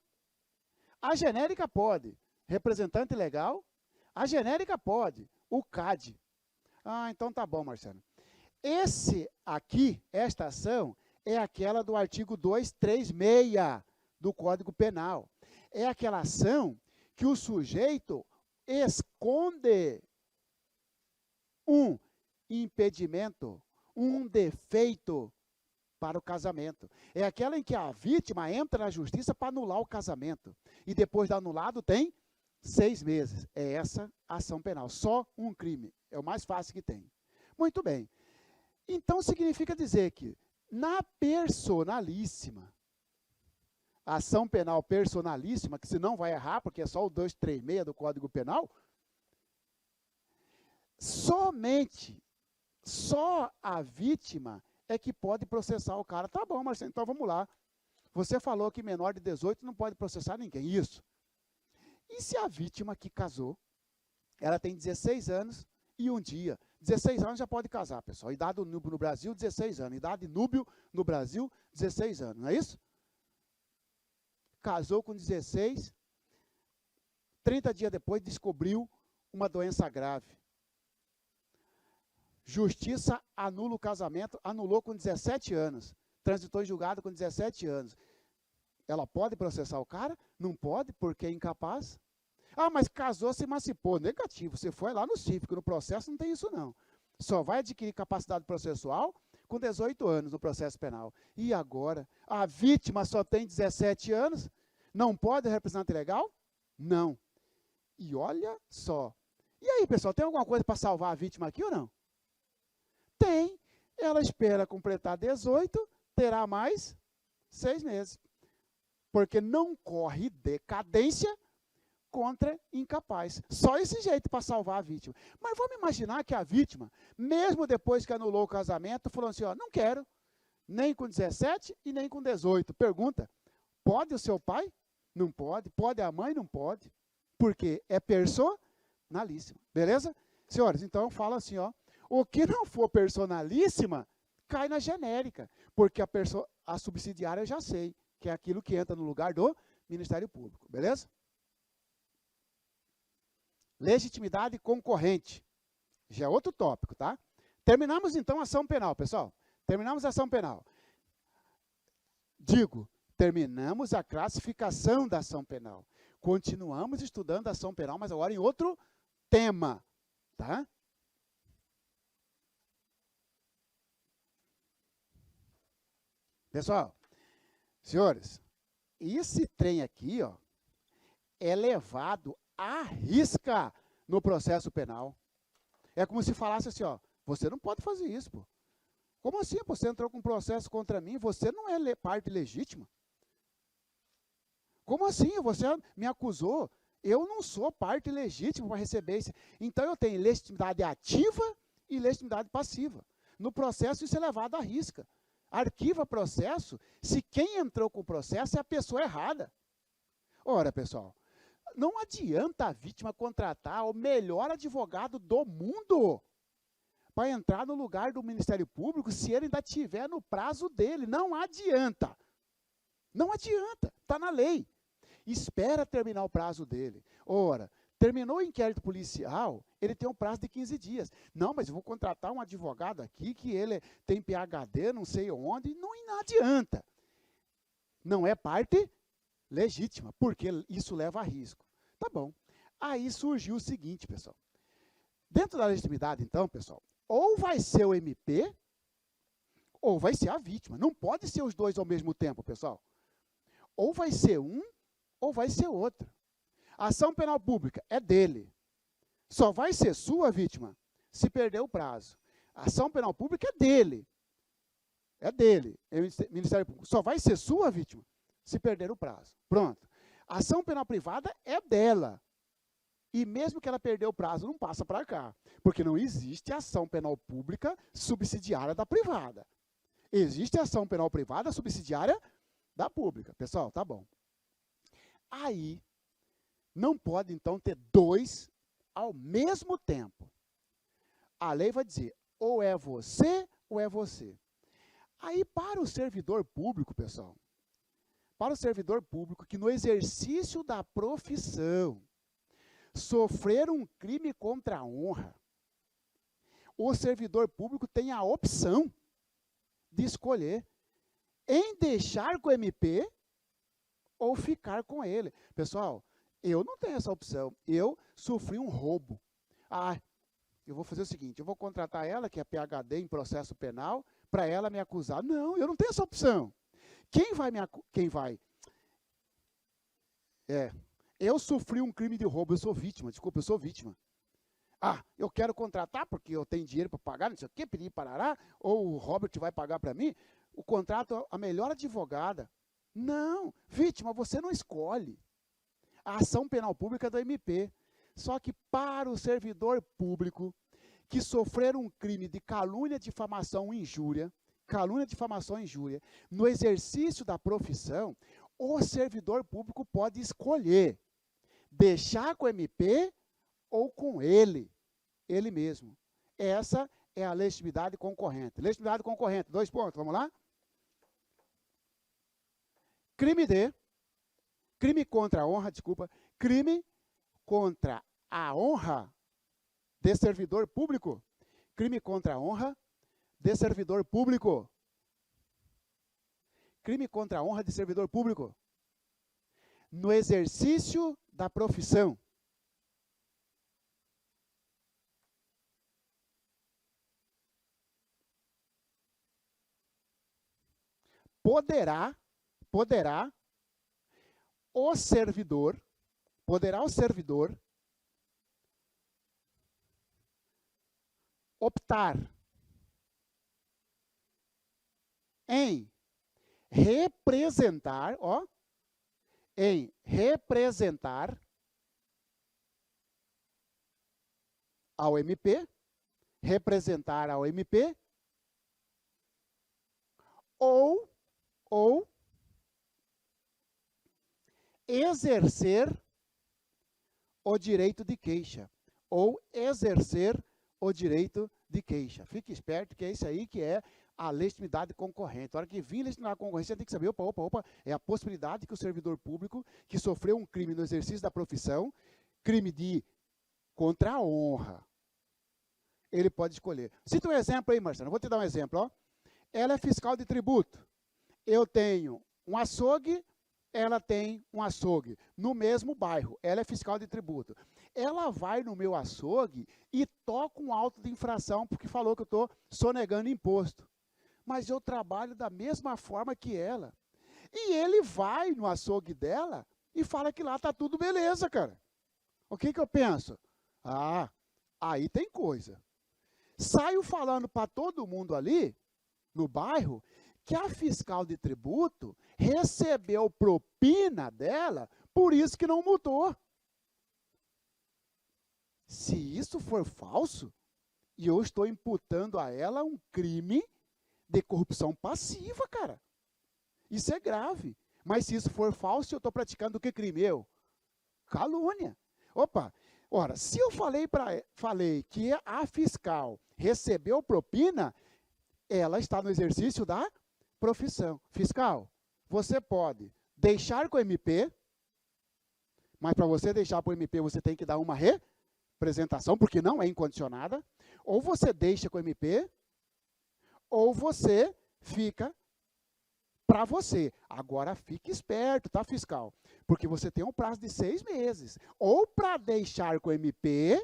a genérica pode representante legal, a genérica pode o CAD. Ah, então tá bom, Marcelo. Esse aqui, esta ação, é aquela do artigo 236 do Código Penal. É aquela ação que o sujeito esconde impedimento, um defeito para o casamento. É aquela em que a vítima entra na justiça para anular o casamento. E depois de anulado tem 6 meses. É essa a ação penal. Só um crime. É o mais fácil que tem. Muito bem. Então, significa dizer que na personalíssima, ação penal personalíssima, que se não vai errar, porque é só o 236 do Código Penal, só a vítima é que pode processar o cara. Tá bom, Marcelo, então vamos lá. Você falou que menor de 18 não pode processar ninguém. Isso. E se a vítima que casou, ela tem 16 anos e um dia. 16 anos já pode casar, pessoal. Idade do núbio no Brasil, 16 anos. Idade de núbio no Brasil, 16 anos. Não é isso? Casou com 16, 30 dias depois descobriu uma doença grave. Justiça anula o casamento, anulou com 17 anos. Transitou em julgado com 17 anos. Ela pode processar o cara? Não pode, porque é incapaz. Ah, mas casou, se emancipou. Negativo, você foi lá no cívico, no processo não tem isso não. Só vai adquirir capacidade processual com 18 anos no processo penal. E agora? A vítima só tem 17 anos? Não pode representante legal? Não. E olha só. E aí, pessoal, tem alguma coisa para salvar a vítima aqui ou não? Tem. Ela espera completar 18, terá mais 6 meses. Porque não corre decadência contra incapaz. Só esse jeito para salvar a vítima. Mas vamos imaginar que a vítima, mesmo depois que anulou o casamento, falou assim, ó, não quero, nem com 17 e nem com 18. Pergunta, pode o seu pai? Não pode. Pode a mãe? Não pode. Porque é personalíssima. Beleza? Senhores, então eu falo assim, ó, o que não for personalíssima, cai na genérica. Porque a subsidiária eu já sei, que é aquilo que entra no lugar do Ministério Público. Beleza? Legitimidade concorrente. Já é outro tópico, tá? Terminamos, então, a ação penal, pessoal. Terminamos a ação penal. Digo, terminamos a classificação da ação penal. Continuamos estudando a ação penal, mas agora em outro tema, tá? Pessoal, senhores, esse trem aqui, ó, é levado à risca no processo penal. É como se falasse assim, ó, você não pode fazer isso, pô. Como assim? Você entrou com um processo contra mim, você não é parte legítima. Como assim? Você me acusou, eu não sou parte legítima para receber isso. Então eu tenho legitimidade ativa e legitimidade passiva. No processo isso é levado à risca. Arquiva processo se quem entrou com o processo é a pessoa errada. Ora, pessoal, não adianta a vítima contratar o melhor advogado do mundo para entrar no lugar do Ministério Público se ele ainda estiver no prazo dele. Não adianta. Não adianta. Está na lei. Espera terminar o prazo dele. Ora, terminou o inquérito policial, ele tem um prazo de 15 dias. Não, mas eu vou contratar um advogado aqui que ele tem PhD, não sei onde. Não adianta. Não é parte legítima, porque isso leva a risco. Tá bom. Aí surgiu o seguinte, pessoal. Dentro da legitimidade, então, pessoal, ou vai ser o MP, ou vai ser a vítima. Não pode ser os dois ao mesmo tempo, pessoal. Ou vai ser um, ou vai ser outro. A ação penal pública é dele. Só vai ser sua vítima se perder o prazo. A ação penal pública é dele. É dele. É o Ministério Público. Só vai ser sua vítima se perder o prazo. Pronto. A ação penal privada é dela. E mesmo que ela perdeu o prazo, não passa para cá. Porque não existe ação penal pública subsidiária da privada. Existe ação penal privada subsidiária da pública. Pessoal, tá bom. Aí, não pode, então, ter dois ao mesmo tempo. A lei vai dizer, ou é você, ou é você. Aí, para o servidor público, pessoal, para o servidor público que no exercício da profissão sofrer um crime contra a honra, o servidor público tem a opção de escolher em deixar com o MP ou ficar com ele. Pessoal, eu não tenho essa opção. Eu sofri um roubo. Ah, eu vou fazer o seguinte, eu vou contratar ela, que é PhD em processo penal, para ela me acusar. Não, eu não tenho essa opção. Quem vai? Eu sofri um crime de roubo, eu sou vítima, desculpa, eu sou vítima. Ah, eu quero contratar porque eu tenho dinheiro para pagar, não sei o quê, pedir parará, ou o Robert vai pagar para mim, o contrato, a melhor advogada. Não, vítima, você não escolhe. A ação penal pública é do MP. Só que para o servidor público que sofrer um crime de calúnia, difamação, injúria, no exercício da profissão, o servidor público pode escolher deixar com o MP ou com ele mesmo. Essa é a legitimidade concorrente. Legitimidade concorrente, 2 pontos, vamos lá? Crime contra a honra, crime contra a honra de servidor público. Crime contra a honra de servidor público. Crime contra a honra de servidor público. No exercício da profissão. Poderá o servidor optar em representar ao MP, ou exercer o direito de queixa. Fique esperto que é isso aí que é a legitimidade concorrente. A hora que vir legitimidade concorrente, você tem que saber, opa, é a possibilidade que o servidor público que sofreu um crime no exercício da profissão, crime contra a honra, ele pode escolher. Cita um exemplo aí, Marcelo, eu vou te dar um exemplo. Ó. Ela é fiscal de tributo. Eu tenho um açougue, ela tem um açougue no mesmo bairro. Ela é fiscal de tributo. Ela vai no meu açougue e toca um auto de infração porque falou que eu estou sonegando imposto. Mas eu trabalho da mesma forma que ela. E ele vai no açougue dela e fala que lá está tudo beleza, cara. O que eu penso? Ah, aí tem coisa. Saio falando para todo mundo ali, no bairro, que a fiscal de tributo recebeu propina dela, por isso que não multou. Se isso for falso, e eu estou imputando a ela um crime de corrupção passiva, cara. Isso é grave. Mas se isso for falso, eu estou praticando o que crime? Calúnia. Opa, ora, se eu falei que a fiscal recebeu propina, ela está no exercício da profissão. Fiscal, você pode deixar com o MP, mas para você deixar para o MP, você tem que dar uma representação, porque não é incondicionada. Ou você deixa com o MP, ou você fica para você. Agora, fique esperto, tá, fiscal? Porque você tem um prazo de 6 meses. Ou para deixar com o MP,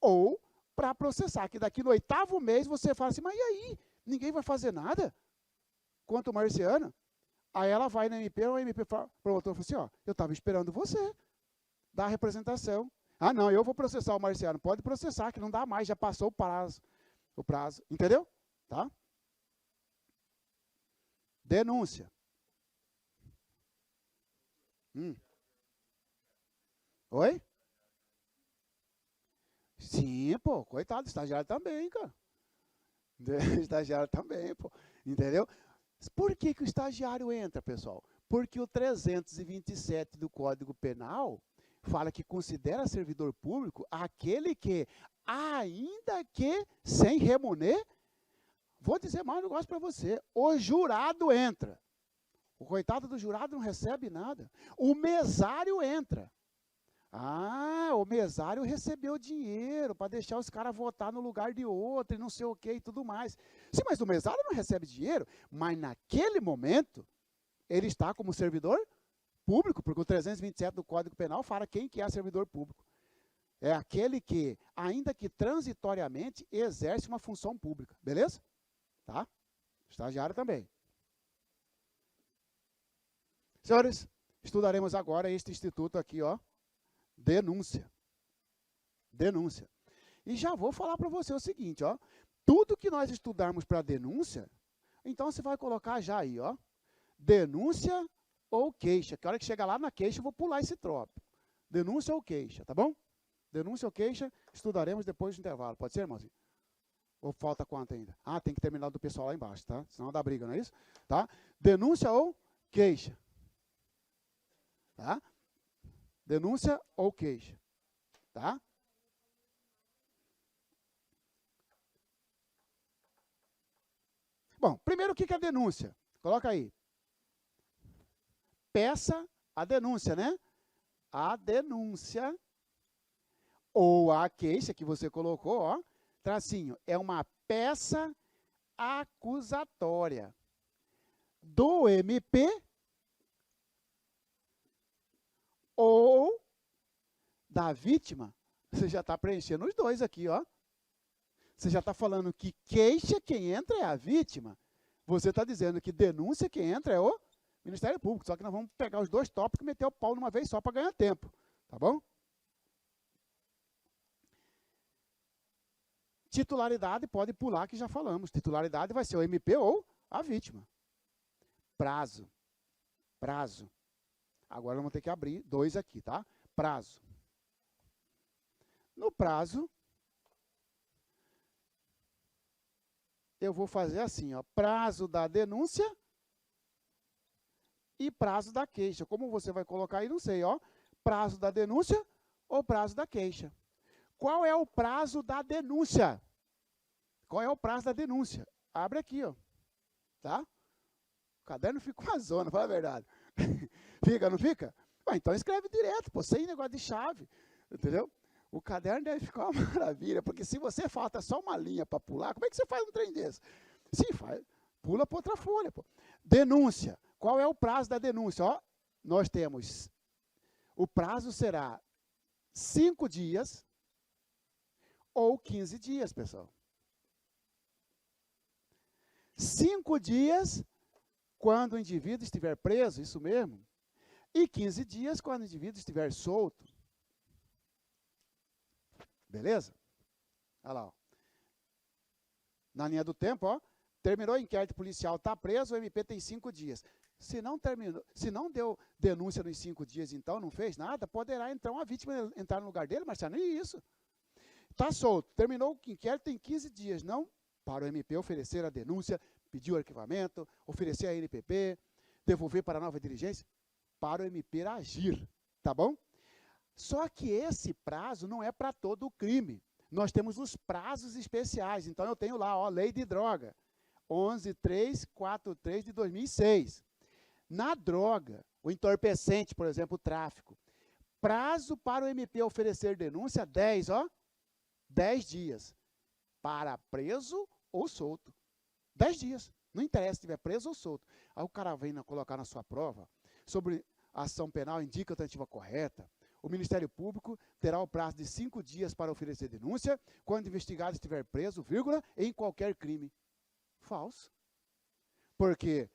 ou para processar. Que daqui no 8º mês você fala assim, mas e aí? Ninguém vai fazer nada? Quanto o Marciano? Aí ela vai no MP, o MP promotor fala assim, ó, eu estava esperando você dar a representação. Ah, não, eu vou processar o Marciano. Pode processar, que não dá mais, já passou o prazo. Entendeu? Tá? Denúncia. Oi? Sim, pô, coitado, estagiário também, cara. Estagiário também, pô. Entendeu? Por que o estagiário entra, pessoal? Porque o 327 do Código Penal fala que considera servidor público aquele que, ainda que sem remuner, vou dizer mais um negócio para você, o jurado entra. O coitado do jurado não recebe nada. O mesário entra. Ah, o mesário recebeu dinheiro para deixar os caras votar no lugar de outro e não sei o que e tudo mais. Sim, mas o mesário não recebe dinheiro, mas naquele momento ele está como servidor público, porque o 327 do Código Penal fala quem que é servidor público. é aquele que, ainda que transitoriamente, exerce uma função pública. Beleza? Tá? Estagiário também. Senhores, estudaremos agora este instituto aqui, ó, denúncia. Denúncia. E já vou falar para você o seguinte, ó, tudo que nós estudarmos para denúncia, então você vai colocar já aí, ó, denúncia ou queixa, que a hora que chegar lá na queixa eu vou pular esse tópico. Denúncia ou queixa, tá bom? Denúncia ou queixa, estudaremos depois do intervalo. Pode ser, irmãozinho? Ou falta quanto ainda? Ah, tem que terminar do pessoal lá embaixo, tá? Senão dá briga, não é isso? Tá? Denúncia ou queixa. Tá? Denúncia ou queixa. Tá? Bom, primeiro o que é denúncia? Coloca aí. Peça a denúncia, né? A denúncia ou a queixa que você colocou, ó, tracinho, é uma peça acusatória do MP ou da vítima. Você já está preenchendo os dois aqui, ó. Você já está falando que queixa quem entra é a vítima. Você está dizendo que denúncia quem entra é o Ministério Público. Só que nós vamos pegar os dois tópicos e meter o pau numa vez só para ganhar tempo. Tá bom? Titularidade pode pular, que já falamos. Titularidade vai ser o MP ou a vítima. Prazo. Prazo. Agora vamos ter que abrir dois aqui, tá? Prazo. No prazo, eu vou fazer assim, ó, prazo da denúncia e prazo da queixa. Como você vai colocar aí, não sei, ó. Prazo da denúncia ou prazo da queixa. Qual é o prazo da denúncia? Qual é o prazo da denúncia? Abre aqui, ó. Tá? O caderno fica uma zona, fala a verdade. Fica, não fica? Ué, então escreve direto, pô, sem negócio de chave. Entendeu? O caderno deve ficar uma maravilha, porque se você falta só uma linha para pular, como é que você faz um trem desse? Sim, faz, pula para outra folha. Pô. Denúncia. Qual é o prazo da denúncia? Ó, nós temos, o prazo será 5 dias ou 15 dias, pessoal. 5 dias quando o indivíduo estiver preso, isso mesmo, e 15 dias quando o indivíduo estiver solto. Beleza? Olha lá, ó. Na linha do tempo, ó, terminou o inquérito policial, está preso, o MP tem 5 dias. Se não terminou, se não deu denúncia nos 5 dias, então, não fez nada, poderá então a vítima entrar no lugar dele, Marciano, e isso. Está solto, terminou o inquérito, tem 15 dias, não para o MP oferecer a denúncia, pedir o arquivamento, oferecer a NPP, devolver para a nova diligência, para o MP agir, tá bom? Só que esse prazo não é para todo o crime. Nós temos os prazos especiais. Então, eu tenho lá, ó, Lei de Droga, 11.343 de 2006. Na droga, o entorpecente, por exemplo, o tráfico, prazo para o MP oferecer denúncia, 10 dias. Para preso ou solto. 10 dias. Não interessa se estiver preso ou solto. Aí o cara vem colocar na sua prova sobre a ação penal, indica a tentativa correta. O Ministério Público terá o prazo de 5 dias para oferecer denúncia quando o investigado estiver preso, vírgula, em qualquer crime. Falso. Porque,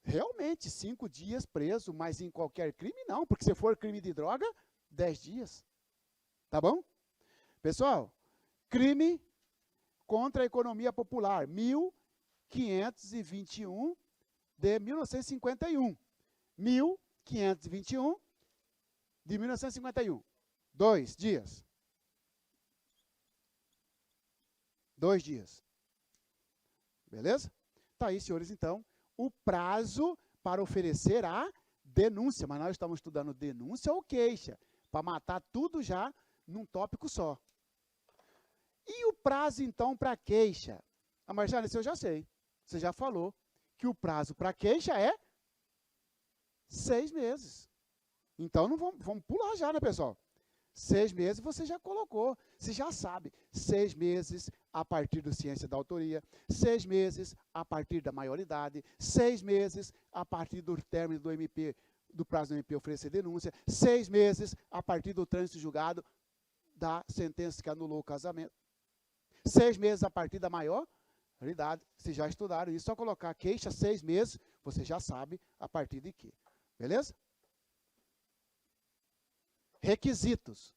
realmente, 5 dias preso, mas em qualquer crime, não. Porque se for crime de droga, 10 dias. Tá bom? Pessoal, crime contra a economia popular, 1521 de 1951. 1521 de 1951. 2 dias. 2 dias. Beleza? Tá aí, senhores, então, o prazo para oferecer a denúncia. Mas nós estamos estudando denúncia ou queixa, para matar tudo já num tópico só. E o prazo, então, para queixa? A Marjane, isso eu já sei. Você já falou que o prazo para queixa é 6 meses. Então, não vamos pular já, né, pessoal? 6 meses você já colocou, você já sabe. 6 meses a partir da ciência da autoria, 6 meses a partir da maioridade, 6 meses a partir do término do MP, do prazo do MP oferecer denúncia, 6 meses a partir do trânsito julgado. da sentença que anulou o casamento. 6 meses a partir da maioridade. Se já estudaram isso, só colocar queixa 6 meses, você já sabe a partir de quê. Beleza? Requisitos.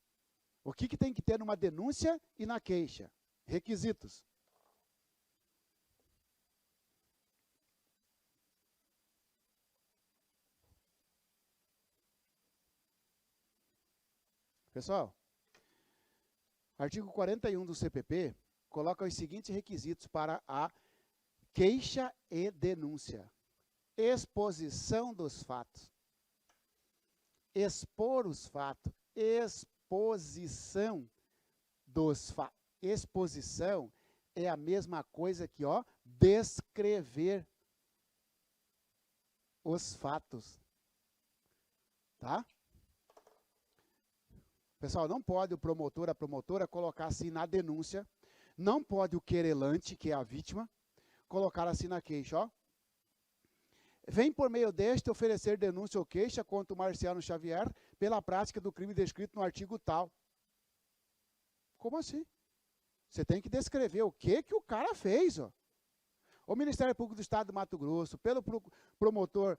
O que tem que ter numa denúncia e na queixa? Requisitos. Pessoal, artigo 41 do CPP coloca os seguintes requisitos para a queixa e denúncia. Exposição dos fatos. Expor os fatos. Exposição dos fatos. Exposição é a mesma coisa que, ó, descrever os fatos. Tá? Pessoal, não pode o promotor, a promotora, colocar assim na denúncia, não pode o querelante, que é a vítima, colocar assim na queixa, ó. Vem por meio deste oferecer denúncia ou queixa contra o Marciano Xavier pela prática do crime descrito no artigo tal. Como assim? Você tem que descrever o que o cara fez, ó. O Ministério Público do Estado do Mato Grosso, pelo promotor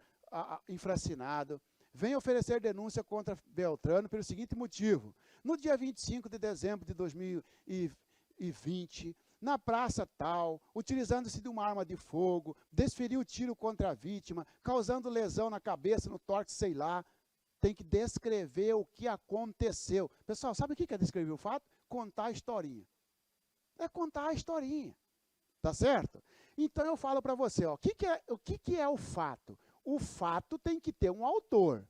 infracinado, vem oferecer denúncia contra Beltrano pelo seguinte motivo. No dia 25 de dezembro de 2020, na praça tal, utilizando-se de uma arma de fogo, desferiu tiro contra a vítima, causando lesão na cabeça, no tórax, sei lá. Tem que descrever o que aconteceu. Pessoal, sabe o que é descrever o fato? Contar a historinha. É contar a historinha. Tá certo? Então eu falo para você, ó, o que é o fato? O fato tem que ter um autor.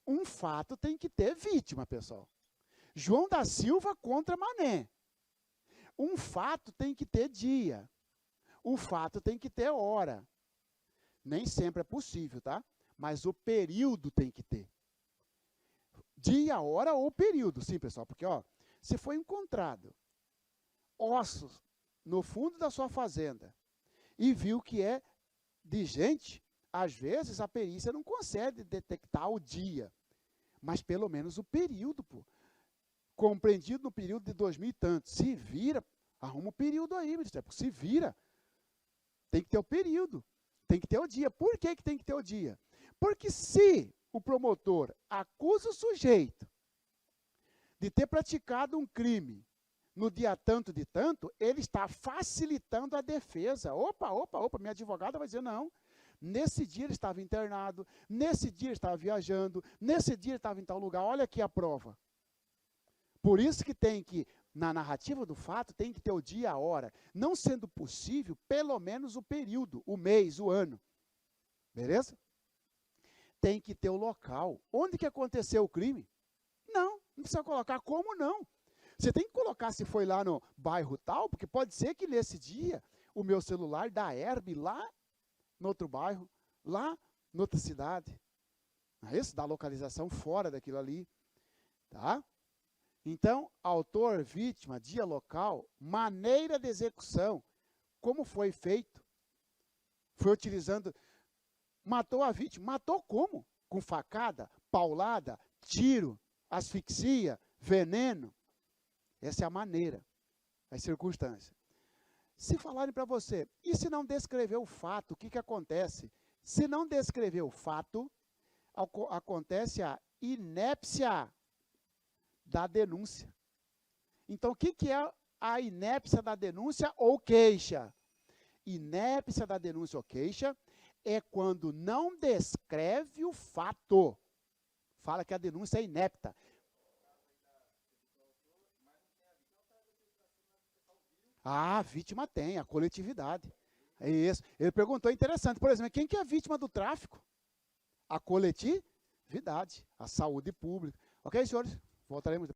Um fato tem que ter vítima, pessoal. João da Silva contra Mané. Um fato tem que ter dia. Um fato tem que ter hora. Nem sempre é possível, tá? Mas o período tem que ter. Dia, hora ou período. Sim, pessoal, porque, ó, se foi encontrado ossos no fundo da sua fazenda e viu que é de gente, às vezes a perícia não consegue detectar o dia, mas pelo menos o período, pô. Compreendido no período de 2000 e tanto. Se vira, arruma o período aí, ministério. Se vira, tem que ter o período, tem que ter o dia. Por que tem que ter o dia? Porque se o promotor acusa o sujeito de ter praticado um crime no dia tanto de tanto, ele está facilitando a defesa. Opa, minha advogada vai dizer não. Nesse dia ele estava internado, nesse dia ele estava viajando, nesse dia ele estava em tal lugar, olha aqui a prova. Por isso que tem que, na narrativa do fato, tem que ter o dia, a hora. Não sendo possível, pelo menos o período, o mês, o ano. Beleza? Tem que ter o local. Onde que aconteceu o crime? Não precisa colocar como não. Você tem que colocar se foi lá no bairro tal, porque pode ser que nesse dia o meu celular dá herb lá no outro bairro, lá noutra cidade. Não é isso? Dá localização fora daquilo ali. Tá? Então, autor, vítima, dia, local, maneira de execução, como foi feito? Foi utilizando, matou a vítima, matou como? Com facada, paulada, tiro, asfixia, veneno. Essa é a maneira, a circunstância. Se falarem para você, e se não descrever o fato, o que acontece? Se não descrever o fato, acontece a inépcia da denúncia. Então, o que é a inépcia da denúncia ou queixa? Inépcia da denúncia ou queixa é quando não descreve o fato. Fala que a denúncia é inepta. Ah, a vítima tem, a coletividade. É isso. Ele perguntou, interessante, por exemplo, quem que é a vítima do tráfico? A coletividade, a saúde pública. Ok, senhores? Voltaremos.